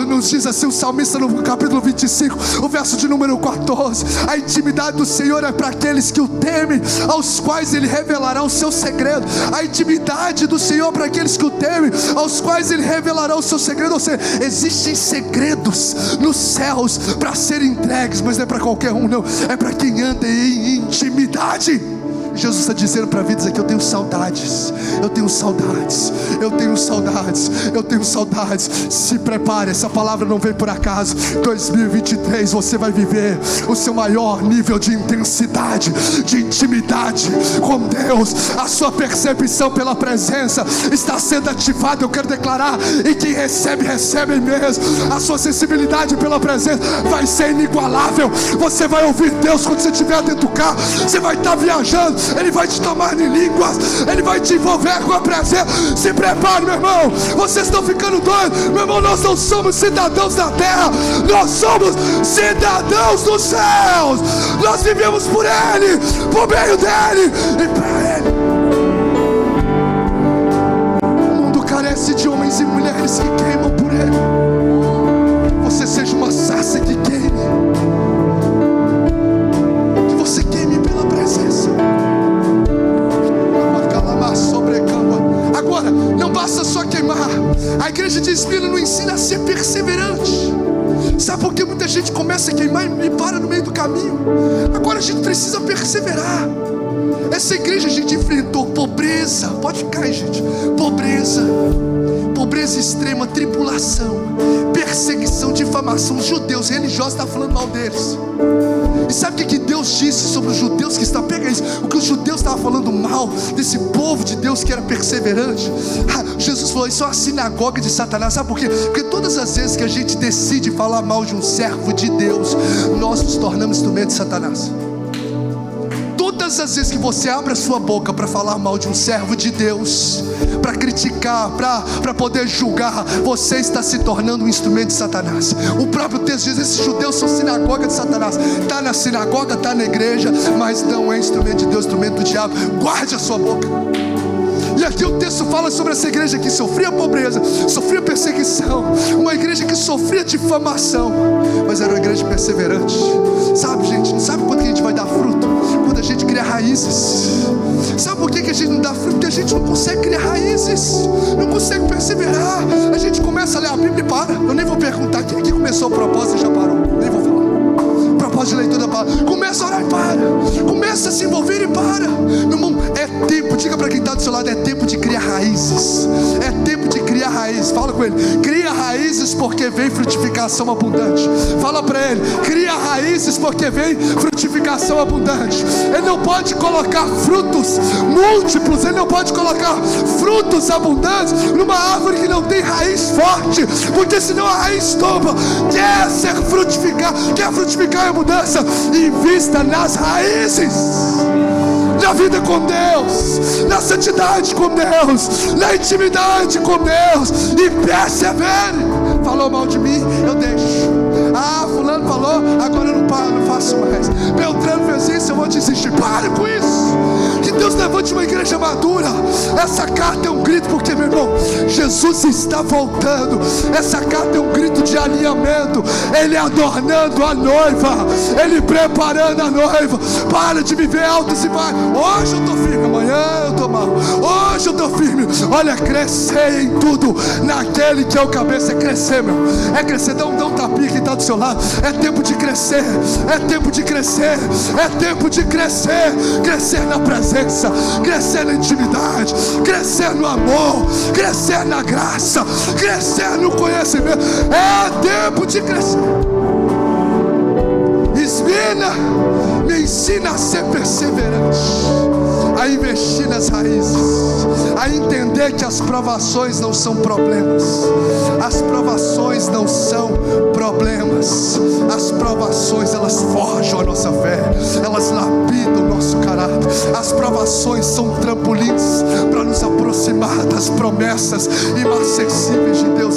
nos diz assim o salmista no capítulo 25, o verso de número 14: a intimidade do Senhor é para aqueles que o temem, aos quais Ele revelará o seu segredo. A intimidade do Senhor para aqueles que o temem, aos quais Ele revelará o seu segredo. Ou seja, existem segredos nos céus para serem entregues, mas não é para qualquer um, não. É para quem anda em intimidade. Jesus está dizendo para vidas aqui: eu tenho saudades, eu tenho saudades, eu tenho saudades, eu tenho saudades. Se prepare, essa palavra não veio por acaso. 2023 você vai viver o seu maior nível de intensidade, de intimidade com Deus. A sua percepção pela presença está sendo ativada. Eu quero declarar: e quem recebe, recebe mesmo. A sua sensibilidade pela presença vai ser inigualável. Você vai ouvir Deus quando você estiver dentro do carro. Você vai estar viajando, Ele vai te tomar em línguas, Ele vai te envolver com a presença. Se prepare, meu irmão. Vocês estão ficando doidos, meu irmão. Nós não somos cidadãos da terra, nós somos cidadãos dos céus. Nós vivemos por Ele, por meio dEle e para Ele. O mundo carece de homens e mulheres que queimam por Ele. Você seja uma sarça que queime, que você queime pela presença. Agora, não basta só queimar. A igreja de Esmirna nos ensina a ser perseverante. Sabe por que muita gente começa a queimar e para no meio do caminho? Agora a gente precisa perseverar. Essa igreja a gente enfrentou pobreza. Pode ficar aí, gente. Pobreza extrema, tribulação, perseguição, difamação. Os judeus religiosos estavam falando mal deles. E sabe o que Deus disse sobre os judeus que estavam? Pega isso. O que os judeus estavam falando mal desse povo de Deus que era perseverante. Jesus falou: isso é uma sinagoga de Satanás. Sabe por quê? Porque todas as vezes que a gente decide falar mal de um servo de Deus, nós nos tornamos instrumento de Satanás. Todas as vezes que você abre a sua boca para falar mal de um servo de Deus, para criticar, para poder julgar, você está se tornando um instrumento de Satanás. O próprio texto diz: esses judeus são sinagoga de Satanás. Está na sinagoga, está na igreja, mas não é instrumento de Deus, instrumento do diabo. Guarde a sua boca. E aqui o texto fala sobre essa igreja que sofria pobreza, sofria perseguição, uma igreja que sofria difamação, mas era uma igreja perseverante. Sabe, gente, sabe quando que a gente vai dar fruto? Quando a gente cria raízes. Sabe por que a gente não dá fruto? Porque a gente não consegue criar raízes, não consegue perseverar. A gente começa a ler a Bíblia e para. Eu nem vou perguntar quem aqui começou o propósito e já parou. Nem vou falar. Propósito de leitura da palavra. Começa a orar e para. Começa a se envolver e para. Meu irmão, é tempo. Diga para quem está do seu lado: é tempo de criar raízes. É tempo de criar raízes. Fala com ele: cria raízes porque vem frutificação abundante. Fala para ele: cria raízes porque vem frutificação abundante. Ele não pode colocar frutos múltiplos, ele não pode colocar frutos abundantes numa árvore que não tem raiz forte, porque senão a raiz tomba. Quer frutificar em abundância, invista nas raízes, na vida com Deus, na santidade com Deus, na intimidade com Deus, e persevere. Falou mal de mim, eu deixo. Fulano falou, agora eu não paro, não faço mais. Beltrano fez isso, eu vou desistir. Pare com isso. Que Deus levante uma igreja madura. Essa carta é um grito, porque, meu irmão, Jesus está voltando. Essa carta é um grito de alinhamento. Ele adornando a noiva, Ele preparando a noiva. Para de viver altos e baixos. Hoje eu estou firme, amanhã eu estou mal. Hoje eu estou firme. Olha, crescer em tudo naquele que é o cabeça. É crescer, meu. É crescer. Dá um tapinha que está do seu lado. É tempo de crescer. É tempo de crescer. É tempo de crescer. Crescer na presença, crescer na intimidade, crescer no amor, crescer na graça, crescer no conhecimento. É tempo de crescer. Esmirna me ensina a ser perseverante, a investir nas raízes, a entender que as provações não são problemas. As provações não são problemas. As provações, elas forjam a nossa fé, elas lapidam o nosso caráter. As provações são trampolins para nos aproximar das promessas inacessíveis de Deus.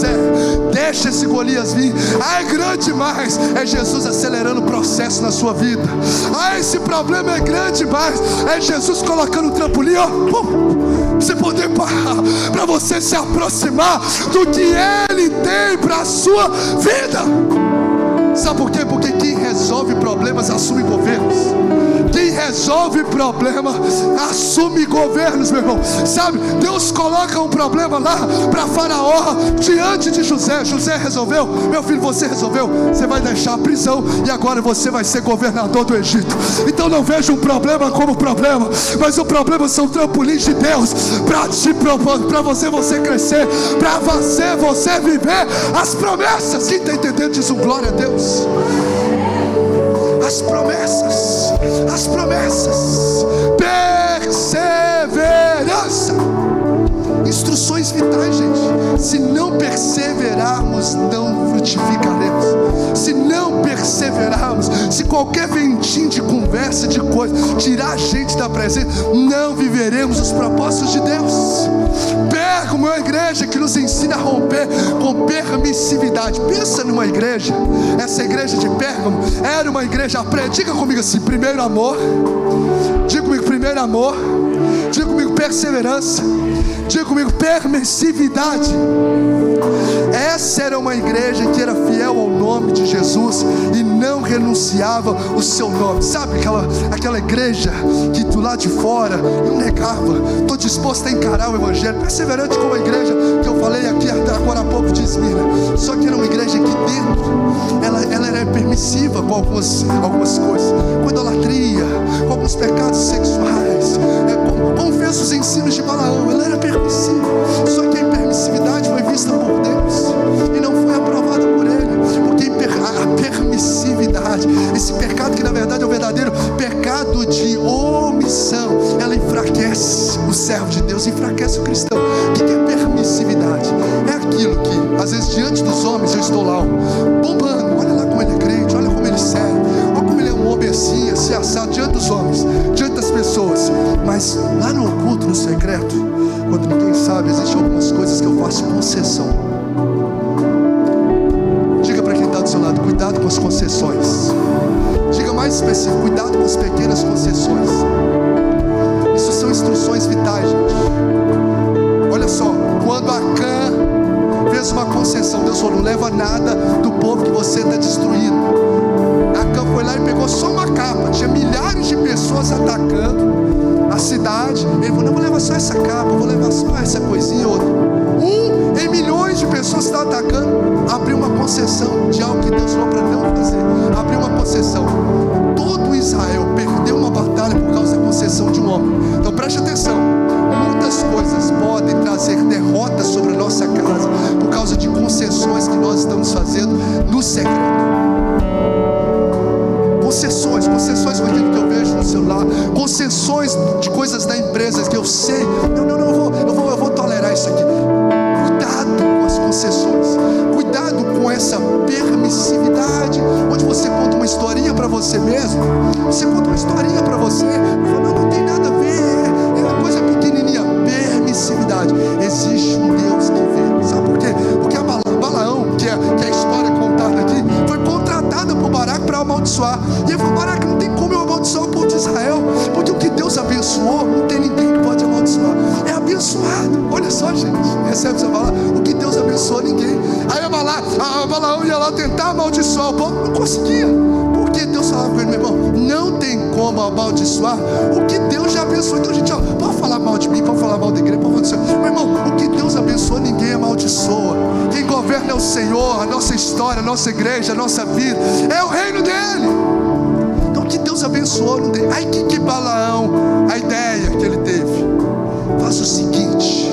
Deixa esse Golias vir. É grande demais. É Jesus acelerando o processo na sua vida. Esse problema é grande demais. É Jesus colocando o trampolim, ó, pra você poder parar, para você se aproximar do que Ele tem para a sua vida. Sabe por quê? Porque quem resolve problemas assume governos. Quem resolve problema assume governos, meu irmão. Sabe, Deus coloca um problema lá para Faraó diante de José. José resolveu, meu filho, você resolveu. Você vai deixar a prisão e agora você vai ser governador do Egito. Então não veja um problema como problema, mas o problema são trampolins de Deus para você crescer, para você viver as promessas. Quem está entendendo diz um glória a Deus. As promessas, perseverança, instruções vitais, gente. Se não perseverarmos, não frutificaremos. Se não perseverarmos, se qualquer ventinho de conversa, de coisa, tirar a gente da presença, não viveremos os propósitos de Deus. Pérgamo é uma igreja que nos ensina a romper com permissividade. Pensa numa igreja, essa igreja de Pérgamo era uma igreja, diga comigo assim, primeiro amor. Diga comigo, primeiro amor. Diga comigo, perseverança. Diga comigo, permissividade. Essa era uma igreja que era fiel ao nome de Jesus e não renunciava o seu nome. Sabe aquela igreja que do lado de fora não negava, estou disposto a encarar o evangelho, perseverante como a igreja que eu falei aqui agora há pouco de Esmirna. Só que era uma igreja que dentro ela era permissiva com algumas coisas, com idolatria, com alguns pecados sexuais, como fez os ensinos de Balaão. Ela era permissiva, só que a permissividade foi vista por Deus e não foi aprovada por ele, porque a permissividade, esse pecado que na verdade é o verdadeiro pecado de omissão, ela enfraquece o servo de Deus, enfraquece o cristão. O que é permissividade? É aquilo que às vezes diante dos homens eu estou lá bombando, olha lá como ele é crente, olha como ele é sério, olha como ele é um homem assim, assim assado, diante dos homens, diante das pessoas, mas lá no oculto, no secreto, quando ninguém sabe, existem algumas coisas que eu faço concessão. Diga para quem está do seu lado, cuidado com as concessões. Diga mais específico, cuidado com as pequenas concessões. Isso são instruções vitais, gente. Olha só, quando Acã fez uma concessão, Deus falou, não leva nada do povo que você está destruindo. Acã foi lá e pegou só uma capa, tinha milhares de pessoas atacando a cidade. Ele falou, não, vou levar só essa capa, vou levar só essa coisinha ou outra. Em milhões de pessoas que estão atacando, abriu uma concessão de algo que Deus falou para não fazer. Abriu uma concessão. Todo Israel perdeu uma batalha por causa da concessão de um homem. Então preste atenção, muitas coisas podem trazer derrotas sobre a nossa casa por causa de concessões que nós estamos fazendo no secreto. Concessões com aquilo que eu vejo no celular, concessões de coisas da empresa que eu sei, eu vou tolerar isso aqui. Cuidado com as concessões, cuidado com essa permissividade, onde você conta uma historinha para você mesmo, você conta uma historinha para você, não tem nada a ver, é uma coisa pequenininha. Permissividade. Existe um Deus que vê, sabe por quê? Porque a Balaão, que é a história contada aqui, foi contratada por Baraque para amaldiçoar. E ele falou, Baraque, não tem como eu amaldiçoar o povo de Israel, porque o que Deus abençoou, não tem ninguém que pode amaldiçoar. É abençoado. Olha só, gente, recebe essa palavra, o que Deus abençoou, ninguém. Aí a Balaão ia lá tentar amaldiçoar o povo, não conseguia, porque Deus falava com ele, meu irmão, não tem como amaldiçoar o que Deus já abençoou. Então, gente, pode falar mal de mim, pode falar mal da igreja, pode falar do meu irmão, o que Deus abençoou, ninguém amaldiçoa. Quem governa é o Senhor, a nossa história, a nossa igreja, a nossa vida, é o reino dele. Então, o que Deus abençoou, não tem. Aí que Balaão, a ideia que ele teve, faz o seguinte,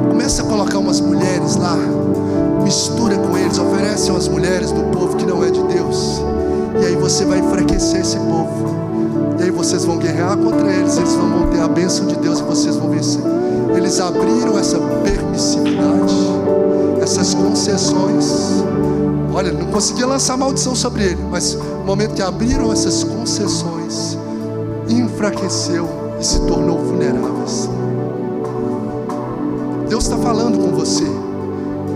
começa a colocar umas mulheres lá, mistura com eles, oferece umas mulheres do povo que não é de Deus, e aí você vai enfraquecer esse povo, e aí vocês vão guerrear contra eles, eles vão ter a bênção de Deus e vocês vão vencer. Eles abriram essa permissividade, essas concessões. Olha, não conseguia lançar maldição sobre ele, mas no momento que abriram essas concessões, enfraqueceu e se tornou vulneráveis. Deus está falando com você,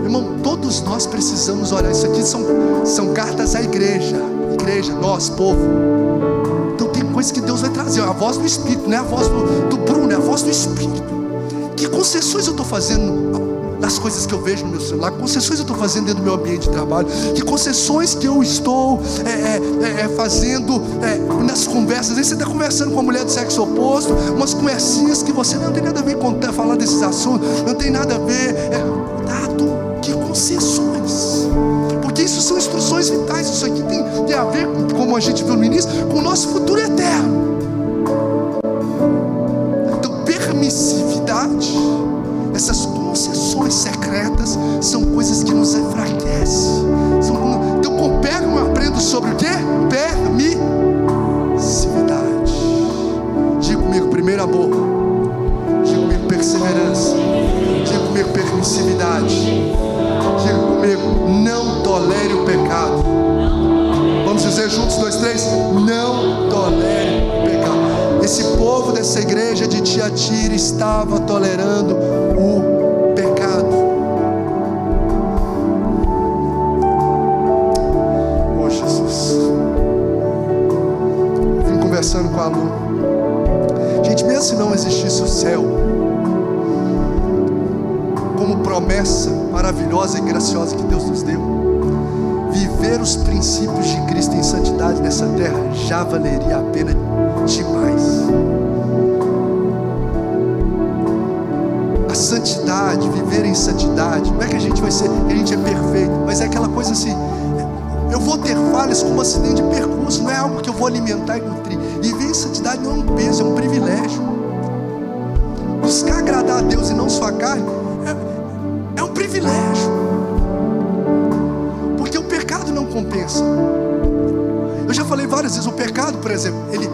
irmão. Todos nós precisamos olhar. Isso aqui são cartas à igreja, nós, povo. Então tem coisa que Deus vai trazer, a voz do Espírito, não é a voz do Bruno, é a voz do Espírito. Que concessões eu estou fazendo das coisas que eu vejo no meu celular, que concessões eu estou fazendo dentro do meu ambiente de trabalho, que concessões que eu estou fazendo nas conversas. Às vezes você está conversando com uma mulher do sexo oposto, umas conversinhas que você não tem nada a ver com falar desses assuntos, não tem nada a ver. Cuidado, que concessões, porque isso são instruções vitais. Isso aqui tem a ver, como a gente viu no início, com o nosso futuro eterno. Então, permissividade, essas concessões secretas, são coisas que nos enfraquecem. Então, com Pérgamo eu aprendo sobre o que? Permissividade. Diga comigo, primeiro amor. Diga comigo, perseverança. Diga comigo, permissividade. Diga comigo, não tolere o pecado. Vamos dizer juntos, 2, 3. Não tolere o pecado. Esse povo dessa igreja de Tiatira estava tolerando o pecado. Oh, Jesus. Eu vim conversando com a Lu. Gente, mesmo se não existisse o céu, como promessa maravilhosa e graciosa que Deus nos deu, viver os princípios de Cristo em santidade nessa terra já valeria a pena demais. A santidade, viver em santidade, não é que a gente vai ser, que a gente é perfeito, mas é aquela coisa assim: eu vou ter falhas como acidente de percurso, não é algo que eu vou alimentar e nutrir. Viver em santidade não é um peso, é um privilégio. Buscar agradar a Deus e não sua carne é um privilégio, porque o pecado não compensa. Eu já falei várias vezes, o pecado, por exemplo, ele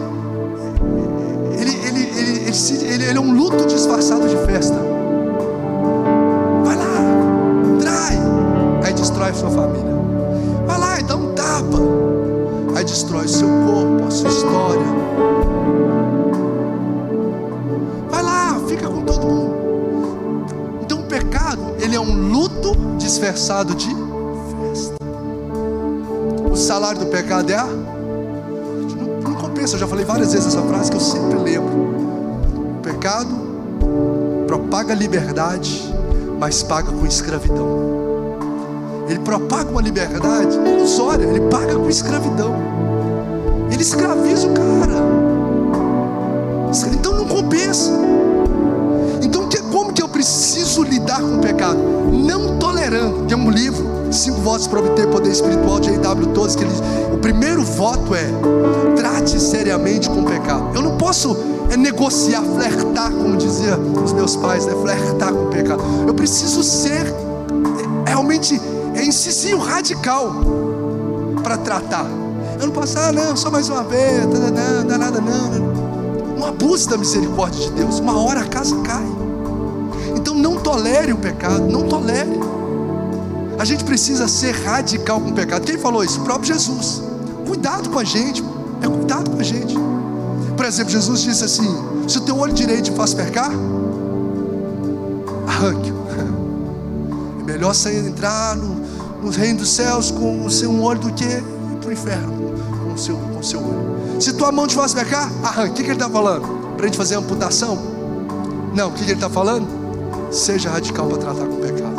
é um luto disfarçado de festa. Vai lá, trai, aí destrói a sua família. Vai lá e dá um tapa, aí destrói o seu corpo, a sua história. Vai lá, fica com todo mundo. Então o pecado, ele é um luto disfarçado de festa. O salário do pecado é não compensa. Eu já falei várias vezes essa frase que eu sempre lembro. O pecado propaga liberdade, mas paga com escravidão. Ele propaga uma liberdade ilusória, ele paga com escravidão. Ele escraviza o cara. Então não compensa. Então como que eu preciso lidar com o pecado? Não tolerando. Tem um livro, 5 votos para obter poder espiritual, de A.W. Tozer, que o primeiro voto é: trate seriamente com o pecado. Eu não posso negociar, flertar, como diziam os meus pais, flertar com o pecado. Eu preciso ser realmente incisivo, radical para tratar. Eu não posso, não, só mais uma vez, não dá nada, não. Não abuse da misericórdia de Deus, uma hora a casa cai. Então não tolere o pecado, não tolere. A gente precisa ser radical com o pecado. Quem falou isso? O próprio Jesus. Cuidado com a gente, cuidado com a gente. Por exemplo, Jesus disse assim: se o teu olho direito te faz pecar, arranque-o. É melhor você entrar no reino dos céus com o seu olho do que ir para o inferno com o seu olho. Se tua mão te faz pecar, arranque. O que ele está falando? Para a gente fazer amputação? Não, o que ele está falando? Seja radical para tratar com o pecado.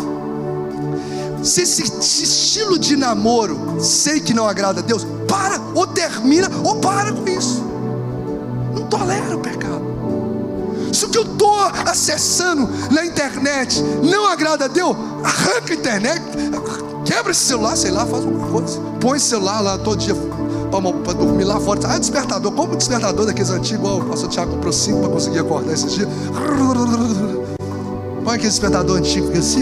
Se esse estilo de namoro sei que não agrada a Deus, para, ou termina, ou para com isso. Não tolera o pecado. Se o que eu estou acessando na internet não agrada a Deus, arranca a internet, quebra esse celular, sei lá, faz alguma coisa. Põe esse celular lá todo dia para dormir lá fora. Despertador, como o despertador daqueles antigos, o pastor Tiago comprou 5 para conseguir acordar esses dias. Põe aquele despertador antigo, fica assim,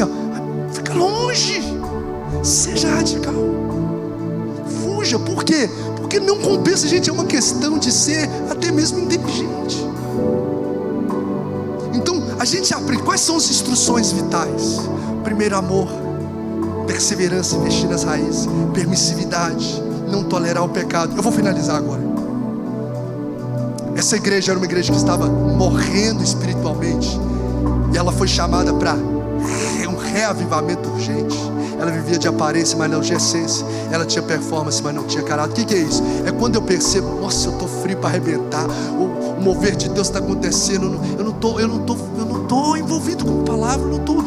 fica longe. Seja radical. Fuja. Por quê? Porque não compensa, gente. É uma questão de ser até mesmo inteligente. Então a gente aprende. Quais são as instruções vitais? Primeiro, amor, perseverança, investir nas raízes, permissividade, não tolerar o pecado. Eu vou finalizar agora. Essa igreja era uma igreja que estava morrendo espiritualmente, e ela foi chamada para um reavivamento urgente. Ela vivia de aparência, mas não de essência. Ela tinha performance, mas não tinha caráter. O que é isso? É quando eu percebo: nossa, eu estou frio para arrebentar. O mover de Deus está acontecendo. Eu não estou envolvido com a palavra. Eu estou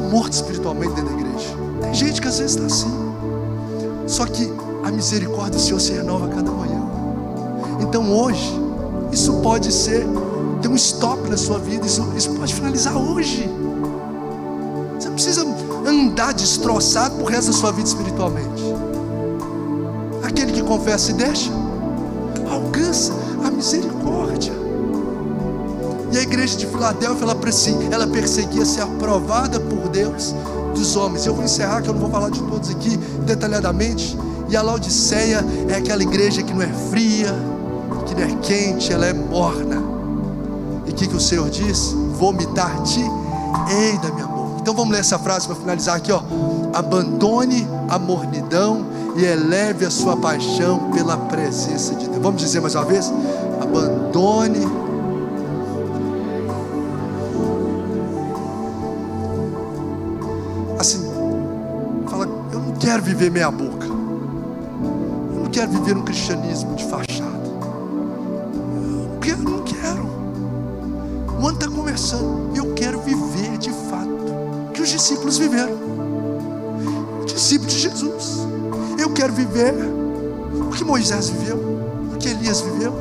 morto espiritualmente dentro da igreja. Tem gente que às vezes está assim. Só que a misericórdia do Senhor se renova a cada manhã. Então hoje, isso pode ser, ter um stop na sua vida. Isso pode finalizar hoje. Você não precisa andar destroçado pro resto da sua vida espiritualmente. Aquele que confessa e deixa, alcança a misericórdia. E a igreja de Filadélfia, ela perseguia ser aprovada por Deus dos homens. Eu vou encerrar, que eu não vou falar de todos aqui detalhadamente. E a Laodiceia é aquela igreja que não é fria, que não é quente, ela é morna. E o que o Senhor diz? Vomitar-te hei da minha boca. Então vamos ler essa frase para finalizar aqui, ó. Abandone a mornidão e eleve a sua paixão pela presença de Deus. Vamos dizer mais uma vez? Abandone. Assim, fala, eu não quero viver meia boca. Eu não quero viver um cristianismo de fachada. Eu não quero. O ano está começando. Eu quero viver de fato o que os discípulos viveram. Discípulos de Jesus. Eu quero viver o que Moisés viveu, o que Elias viveu.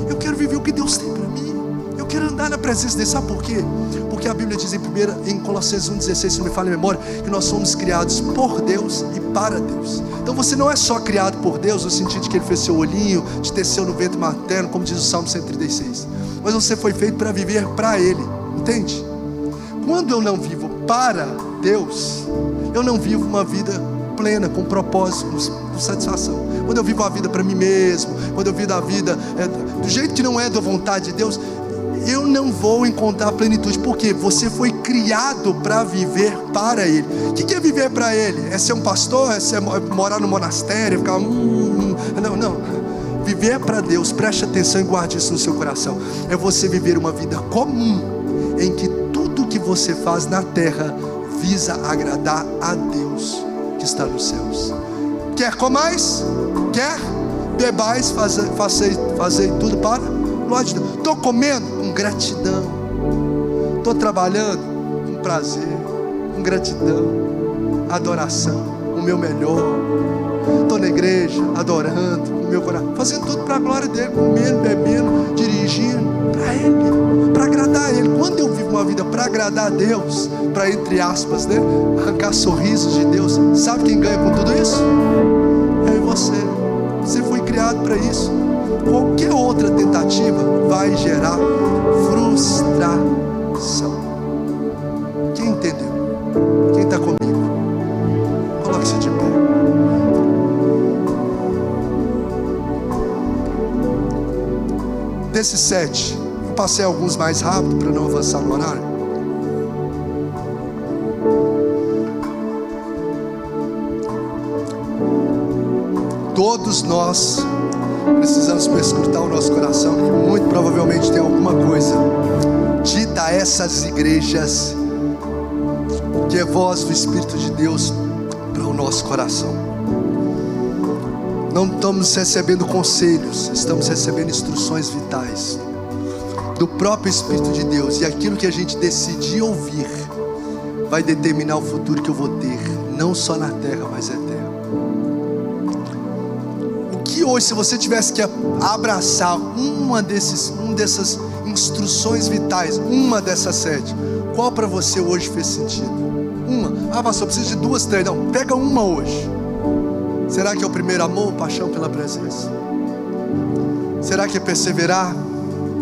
Eu quero viver o que Deus tem para mim. Eu quero andar na presença dele. Sabe por quê? Porque a Bíblia diz em Colossenses 1,16, se não me falha a memória, que nós somos criados por Deus e para Deus. Então você não é só criado por Deus no sentido de que Ele fez seu olhinho, te teceu no ventre materno, como diz o Salmo 136. Mas você foi feito para viver para Ele. Entende? Quando eu não vivo para Deus, eu não vivo uma vida plena, com propósito, com satisfação. Quando eu vivo a vida para mim mesmo, quando eu vivo a vida do jeito que não é da vontade de Deus, eu não vou encontrar plenitude. Porque você foi criado para viver para Ele. O que é viver para Ele? É ser um pastor? É ser morar no monastério? Ficar Não. Viver para Deus, preste atenção e guarde isso no seu coração. É você viver uma vida comum, em que tudo que você faz na terra visa agradar a Deus que está nos céus. Quer comais? Quer bebais? Fazei tudo para glória de Deus. Estou comendo com gratidão. Estou trabalhando com prazer, com gratidão, adoração, o meu melhor. Estou na igreja adorando o meu coração, fazendo tudo para a glória dele, comendo, bebendo, dirigindo para Ele, para agradar a Ele. Quando eu vivo uma vida para agradar a Deus, para, entre aspas, né, arrancar sorrisos de Deus, sabe quem ganha com tudo isso? Eu e você. Você foi criado para isso. Qualquer outra tentativa vai gerar frustração. Quem entendeu? Quem está comigo? Coloque-se de pé. Desses 7, eu passei alguns mais rápido para não avançar no horário. Todos nós precisamos perscrutar o nosso coração, e muito provavelmente tem alguma coisa dita a essas igrejas que é voz do Espírito de Deus para o nosso coração. Não estamos recebendo conselhos, estamos recebendo instruções vitais do próprio Espírito de Deus. E aquilo que a gente decidir ouvir vai determinar o futuro que eu vou ter, não só na terra, mas eterno. O que hoje, se você tivesse que abraçar uma dessas instruções vitais, uma dessas 7, qual para você hoje fez sentido? Uma. Ah, pastor, preciso de 2, 3. Não, pega uma hoje. Será que é o primeiro amor, paixão pela presença? Será que é perseverar?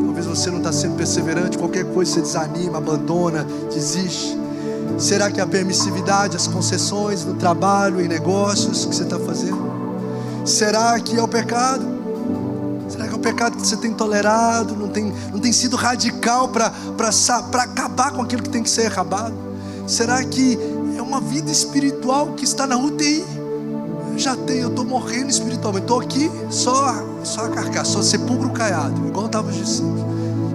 Talvez você não está sendo perseverante, qualquer coisa você desanima, abandona, desiste. Será que é a permissividade, as concessões no trabalho, em negócios que você está fazendo? Será que é o pecado? Será que é o pecado que você tem tolerado? Não tem sido radical para acabar com aquilo que tem que ser acabado? Será que é uma vida espiritual que está na UTI? Eu estou morrendo espiritualmente, estou aqui só a carcaça, só sepulcro caiado, igual estavam os discípulos.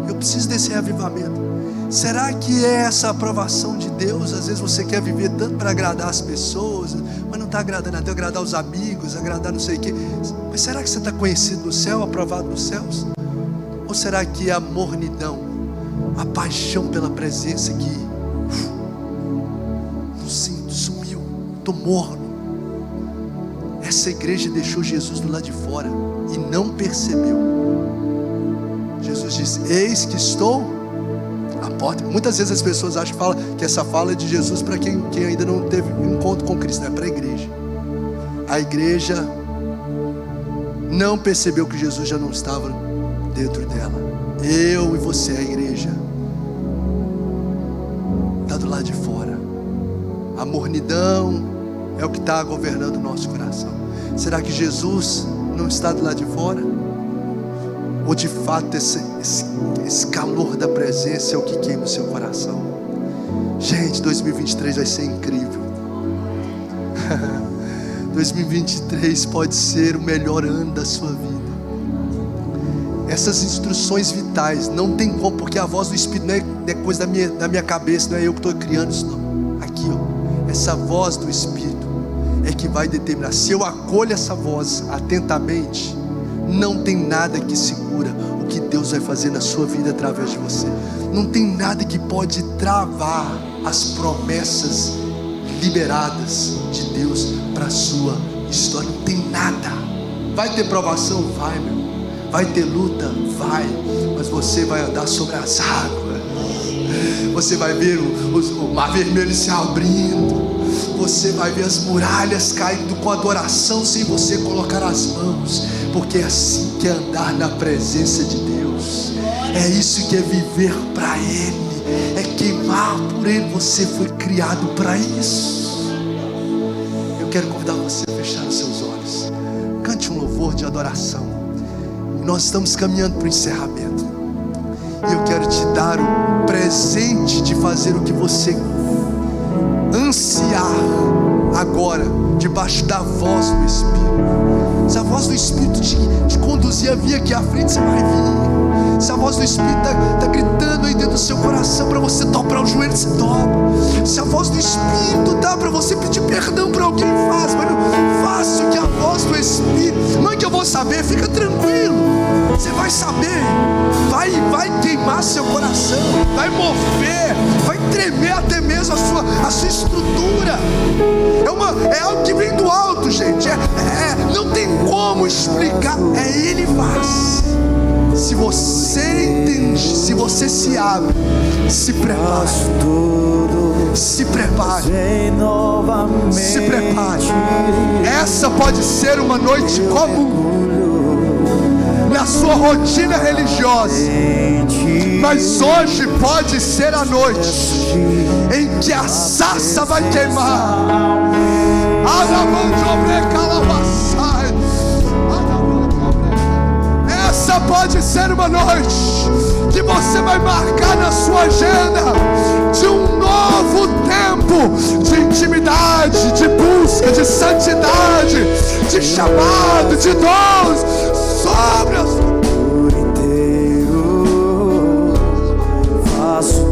Eu preciso desse reavivamento. Será que é essa aprovação de Deus? Às vezes você quer viver tanto para agradar as pessoas, mas não está agradando a Deus, agradar os amigos, agradar não sei o quê. Mas será que você está conhecido no céu, aprovado nos céus? Ou será que é a mornidão, a paixão pela presença que estou morno. Essa igreja deixou Jesus do lado de fora e não percebeu. Jesus diz: eis que estou à porta. Muitas vezes as pessoas acham que essa fala é de Jesus para quem ainda não teve um encontro com Cristo. Não, é para a igreja. A igreja não percebeu que Jesus já não estava dentro dela. Eu e você, a igreja, está do lado de fora. A mornidão é o que está governando o nosso coração. Será que Jesus não está do lado de fora? Ou de fato esse calor da presença é o que queima o seu coração? Gente, 2023 vai ser incrível. 2023 pode ser o melhor ano da sua vida. Essas instruções vitais não tem como, porque a voz do Espírito não é coisa da minha cabeça, não é eu que estou criando isso não. Aqui, ó, essa voz do Espírito é que vai determinar. Se eu acolho essa voz atentamente, não tem nada que segura o que Deus vai fazer na sua vida através de você. Não tem nada que pode travar as promessas liberadas de Deus para a sua história. Não tem nada. Vai ter provação? Vai, meu. Vai ter luta? Vai. Mas você vai andar sobre as águas. Você vai ver o mar vermelho se abrindo. Você vai ver as muralhas caindo com adoração sem você colocar as mãos. Porque é assim que é andar na presença de Deus. É isso que é viver para Ele. É queimar por Ele. Você foi criado para isso. Eu quero convidar você a fechar os seus olhos. Cante um louvor de adoração. E nós estamos caminhando para o encerramento. E eu quero te dar o presente de fazer o que você ansiar agora, debaixo da voz do Espírito. Se a voz do Espírito te conduzir a vir aqui à frente, você vai vir. Se a voz do Espírito está gritando aí dentro do seu coração para você dobrar o joelho, você dobra. Se a voz do Espírito dá para você pedir perdão para alguém, faz. Mas não faça o que a voz do Espírito. Não é que eu vou saber, fica tranquilo. Você vai saber. Vai queimar seu coração. Vai mover. Vai tremer até mesmo a sua estrutura. É algo que vem do alto, gente. Não tem como explicar. Ele faz. Se você entende, se você se abre, se prepare. Se prepare. Se prepare. Essa pode ser uma noite comum na sua rotina religiosa, mas hoje pode ser a noite em que a sarça vai queimar. Essa pode ser uma noite que você vai marcar na sua agenda de um novo tempo de intimidade, de busca, de santidade, de chamado, de dons sobre a sua vida.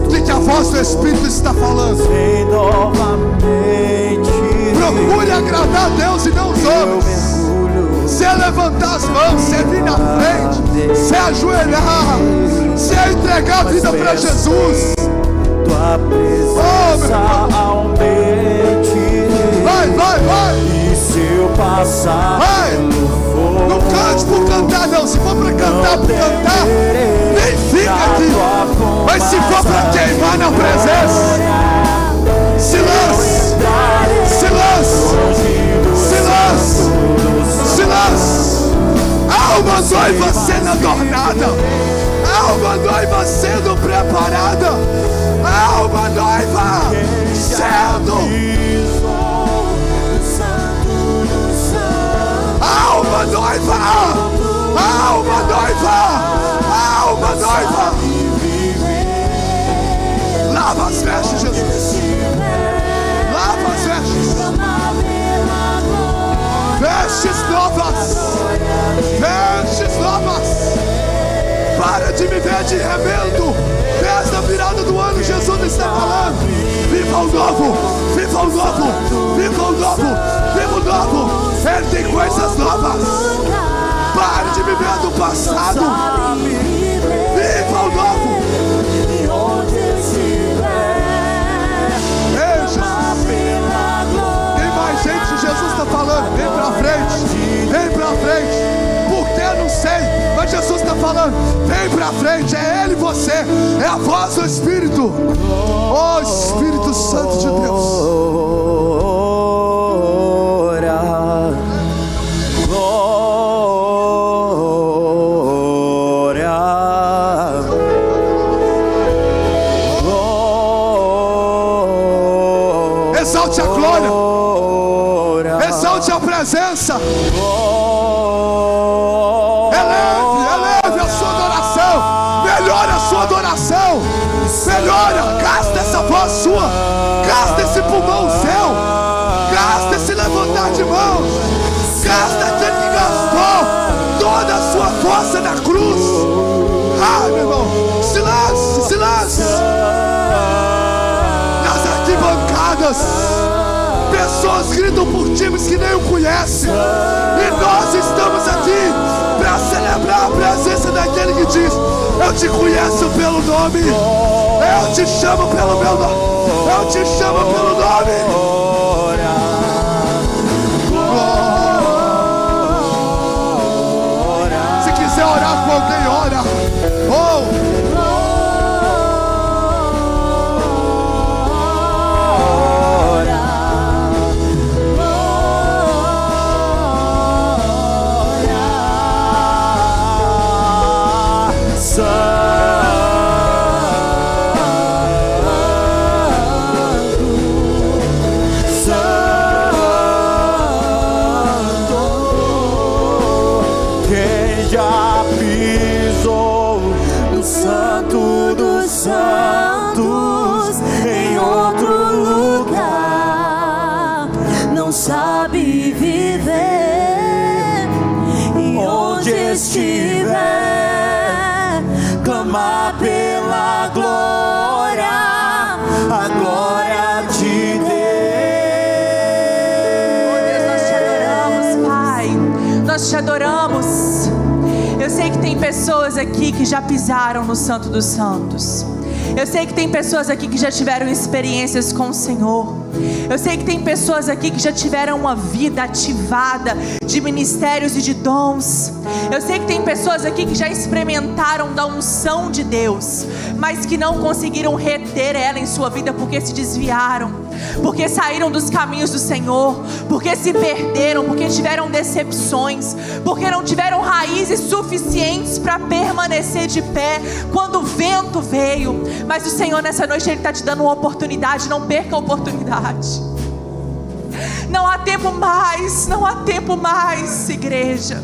O que a voz do Espírito está falando? Procure agradar a Deus e não os homens. Se é levantar as mãos, se é vir na frente, se é ajoelhar, se é entregar a vida para Jesus. Tua presença aumente. Vai. E se eu passar pelo fogo, não cante por cantar, não. Se for para cantar por cantar, nem fica aqui. Mas se for para queimar na presença, se lance. Há uma noiva sendo adornada. Há uma noiva sendo preparada. Há uma noiva sendo. Há uma noiva. Há uma noiva. Há uma noiva. Lava as vestes, Jesus. Lava as vestes. Vestes novas. Vestes novas. Para de me ver de rebento. Nesta virada do ano, Jesus está falando: viva o novo, viva o novo, viva o novo, viva o novo. Ele tem coisas novas. Pare de me ver do passado. Viva o novo. Ei, Jesus. Tem Jesus está falando: vem para frente, é Ele e você, é a voz do Espírito. Oh, Espírito Santo de Deus. Exalte a glória, exalte a presença. Eleve a sua adoração, melhore a sua adoração, melhora, gasta essa voz sua, gasta esse pulmão seu, gasta esse levantar de mãos, gasta aquele que gastou toda a sua força na cruz. Ai, meu irmão, silêncio, silêncio. Pessoas gritam por times que nem o conhecem, e nós estamos aqui para celebrar a presença daquele que diz: eu te conheço pelo nome, eu te chamo pelo meu nome, eu te chamo pelo nome. Se quiser orar com alguém, ora. Estiver, clamar pela glória, a glória de Deus. Oh Deus, nós te adoramos, Pai, nós te adoramos. Eu sei que tem pessoas aqui que já pisaram no Santo dos Santos. Eu sei que tem pessoas aqui que já tiveram experiências com o Senhor. Eu sei que tem pessoas aqui que já tiveram uma vida ativada de ministérios e de dons. Eu sei que tem pessoas aqui que já experimentaram da unção de Deus, mas que não conseguiram reter ela em sua vida porque se desviaram, porque saíram dos caminhos do Senhor, porque se perderam, porque tiveram decepções, porque não tiveram raízes suficientes para permanecer de pé quando o vento veio. Mas o Senhor nessa noite Ele está te dando uma oportunidade. Não perca a oportunidade. Não há tempo mais, não há tempo mais, igreja,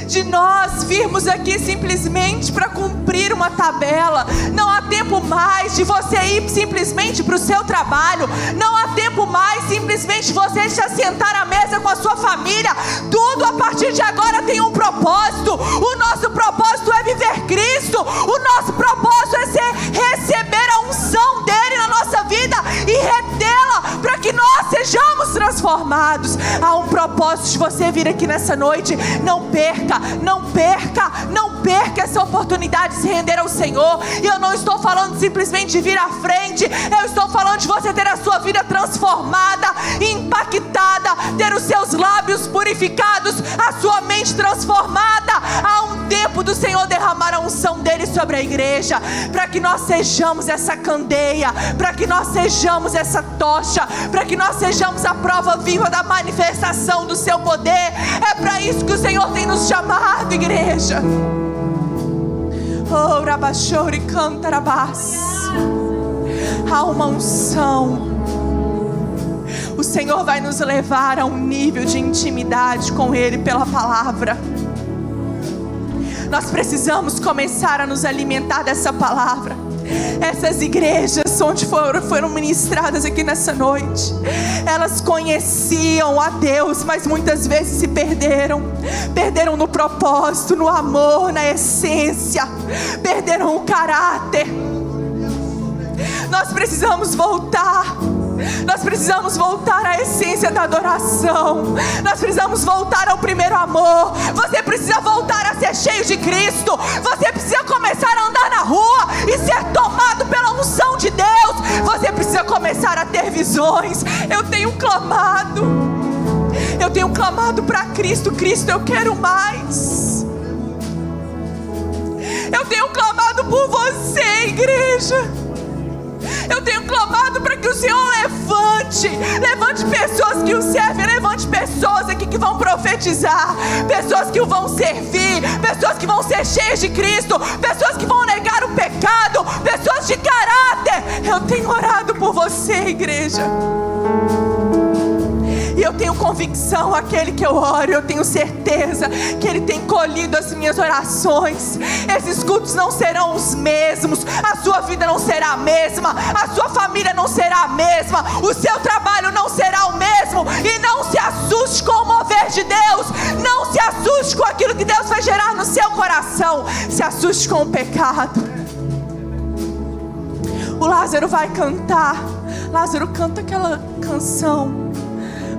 de nós virmos aqui simplesmente para cumprir uma tabela. Não há tempo mais de você ir simplesmente para o seu trabalho. Não há tempo mais simplesmente de você se assentar à mesa com a sua família. Tudo a partir de agora tem um propósito. O nosso propósito é viver Cristo. O nosso propósito é receber a unção dele na nossa vida e retê-la para que nós sejamos transformados. Há um propósito de você vir aqui nessa noite. Não perca, não perca, não perca essa oportunidade de se render ao Senhor. E eu não estou falando simplesmente de vir à frente, eu estou falando de você ter a sua vida transformada, impactada, ter os seus lábios purificados, a sua mente transformada. Há um tempo do Senhor derramar a unção dele sobre a igreja, para que nós sejamos essa candeia, para que nós sejamos essa tocha, para que nós sejamos a prova viva da manifestação do seu poder. É para isso que o Senhor tem nos chamado, igreja. Oh, Rabachori Cantarabás. Há uma unção. O Senhor vai nos levar a um nível de intimidade com Ele pela palavra. Nós precisamos começar a nos alimentar dessa palavra. Essas igrejas onde foram ministradas aqui nessa noite, elas conheciam a Deus, mas muitas vezes se perderam no propósito, no amor, na essência, perderam o caráter. Nós precisamos voltar. Nós precisamos voltar à essência da adoração. Nós precisamos voltar ao primeiro amor. Você precisa voltar a ser cheio de Cristo. Você precisa começar a andar na rua e ser tomado pela unção de Deus. Você precisa começar a ter visões. Eu tenho clamado para Cristo. Cristo, eu quero mais. Eu tenho clamado por você, igreja. Eu tenho clamado para que o Senhor levante pessoas que o servem, levante pessoas aqui que vão profetizar, pessoas que o vão servir, pessoas que vão ser cheias de Cristo, pessoas que vão negar o pecado, pessoas de caráter. Eu tenho orado por você, igreja. E eu tenho convicção, aquele que eu oro, eu tenho certeza que Ele tem colhido as minhas orações. Esses cultos não serão os mesmos, a sua vida não será a mesma, a sua família não será a mesma, o seu trabalho não será o mesmo. E não se assuste com o mover de Deus, não se assuste com aquilo que Deus vai gerar no seu coração, se assuste com o pecado. O Lázaro vai cantar. Lázaro canta aquela canção,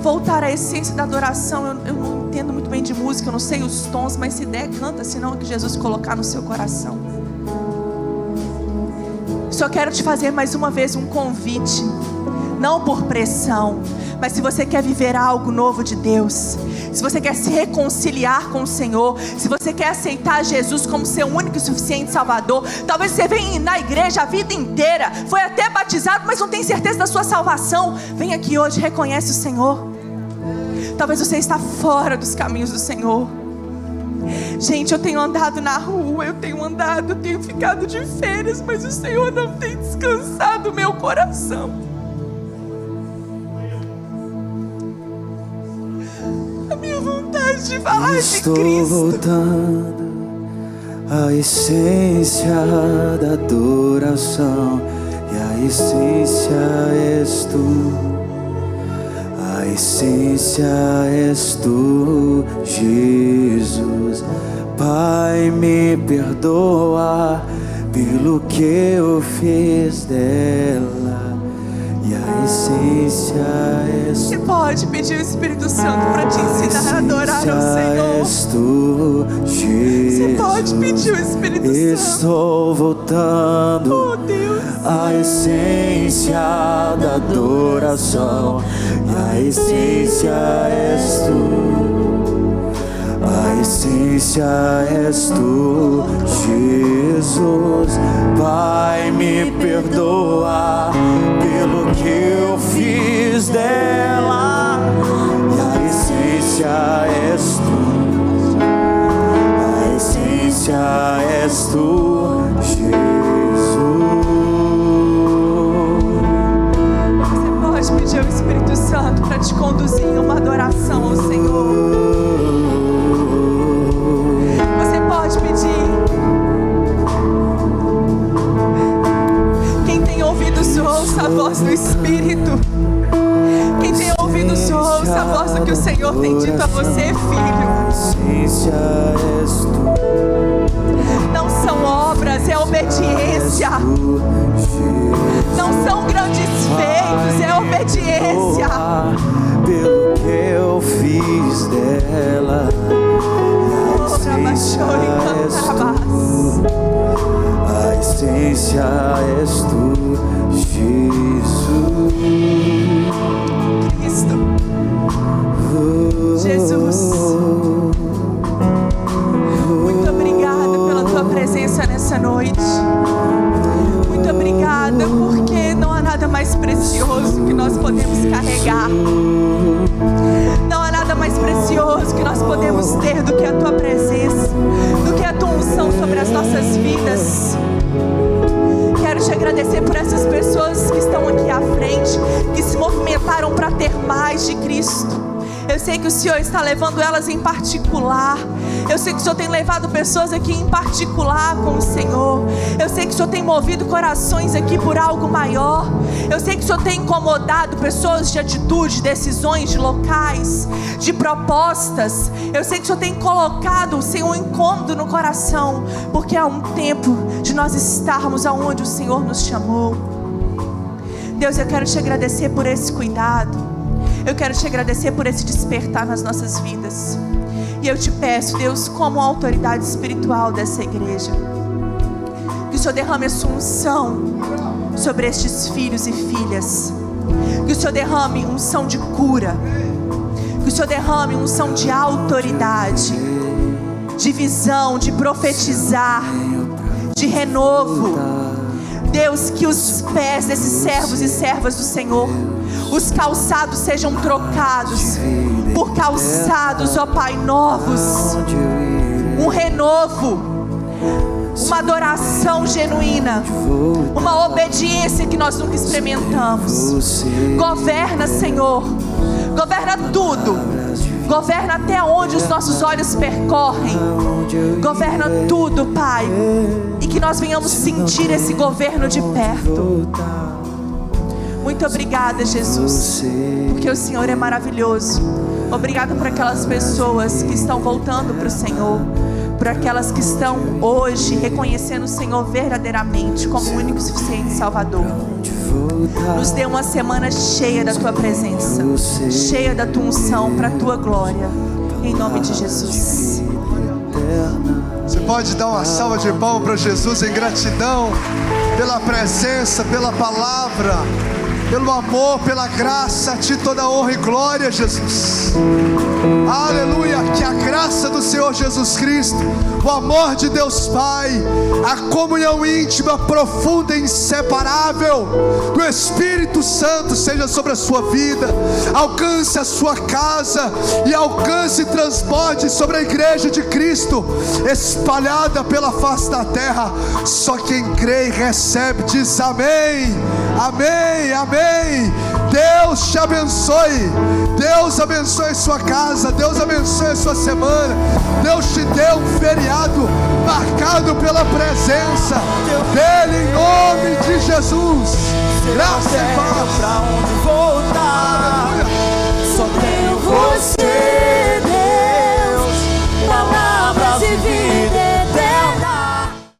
voltar à essência da adoração. Eu não entendo muito bem de música, eu não sei os tons, mas se der, canta, senão é que Jesus colocar no seu coração. Só quero te fazer mais uma vez um convite, não por pressão, mas se você quer viver algo novo de Deus, se você quer se reconciliar com o Senhor, se você quer aceitar Jesus como seu único e suficiente Salvador, talvez você venha na igreja a vida inteira, foi até batizado, mas não tem certeza da sua salvação. Vem aqui hoje, reconhece o Senhor. Talvez você está fora dos caminhos do Senhor. Gente, eu tenho andado na rua, eu tenho ficado de férias, mas o Senhor não tem descansado o meu coração. A minha vontade de falar de Cristo. Estou voltando à essência da adoração, e a essência és tu. A essência és tu, Jesus. Pai, me perdoa pelo que eu fiz dela, e a essência és tu. Você pode pedir o Espírito Santo para te ensinar a adorar ao Senhor. És tu, Jesus. Você pode pedir o Espírito Santo. Estou voltando, Oh Deus, a essência da adoração, e a essência és tu. A essência és tu, Jesus. Pai, me perdoa pelo que eu fiz dela, e a essência és tu. A essência és tu, Jesus. você pode pedir ao Espírito Santo para te conduzir em uma adoração ao Senhor. Você pode pedir. Quem tem ouvidos ouça a voz do Espírito. Quem tem ouvidos ouça a voz do que o Senhor tem dito a você, filho. A essência és tu. Não são obras, é obediência. Não são grandes feitos, é obediência. Pelo que eu fiz dela, a essência és tu. A essência és tu, Jesus. Cristo, Jesus, muito obrigada pela tua presença nessa noite. Muito obrigada, porque não há nada mais precioso que nós podemos carregar. Não há nada mais precioso que nós podemos ter do que a tua presença, do que a tua unção sobre as nossas vidas. Quero te agradecer por essas pessoas que estão aqui à frente, que se movimentaram para ter mais de Cristo. Eu sei que o Senhor está levando elas em particular. Eu sei que o Senhor tem levado pessoas aqui em particular com o Senhor. Eu sei que o Senhor tem movido corações aqui por algo maior. Eu sei que o Senhor tem incomodado pessoas de atitude, decisões, de locais, de propostas. Eu sei que o Senhor tem colocado, Senhor, um incômodo no coração, porque há um tempo de nós estarmos aonde o Senhor nos chamou. Deus, eu quero te agradecer por esse cuidado. Eu quero te agradecer por esse despertar nas nossas vidas. E eu te peço, Deus, como autoridade espiritual dessa igreja, que o Senhor derrame a sua unção sobre estes filhos e filhas. Que o Senhor derrame unção de cura. Que o Senhor derrame unção de autoridade, de visão, de profetizar. de renovo. Deus, que os pés desses servos e servas do Senhor, os calçados sejam trocados por calçados, ó Pai, novos. Um renovo, uma adoração genuína, uma obediência que nós nunca experimentamos. Governa, Senhor, governa tudo, governa até onde os nossos olhos percorrem, governa tudo, Pai, e que nós venhamos sentir esse governo de perto. Muito obrigada, Jesus, porque o Senhor é maravilhoso. Obrigada por aquelas pessoas que estão voltando para o Senhor, por aquelas que estão hoje reconhecendo o Senhor verdadeiramente como o único e suficiente Salvador. Nos dê uma semana cheia da Tua presença, cheia da Tua unção, para a Tua glória, em nome de Jesus. Você pode dar uma salva de palmas para Jesus em gratidão pela presença, pela palavra, pelo amor, pela graça. A Ti toda honra e glória, Jesus. Aleluia. Que a graça do Senhor Jesus Cristo, o amor de Deus Pai, a comunhão íntima, profunda e inseparável do Espírito Santo seja sobre a sua vida, alcance a sua casa e alcance e transborde sobre a igreja de Cristo espalhada pela face da terra. Só quem crê e recebe diz amém, amém, amém. Deus te abençoe, Deus abençoe sua casa, Deus abençoe sua semana. Deus te deu um feriado marcado pela presença dEle, em nome de Jesus. Graça e paz.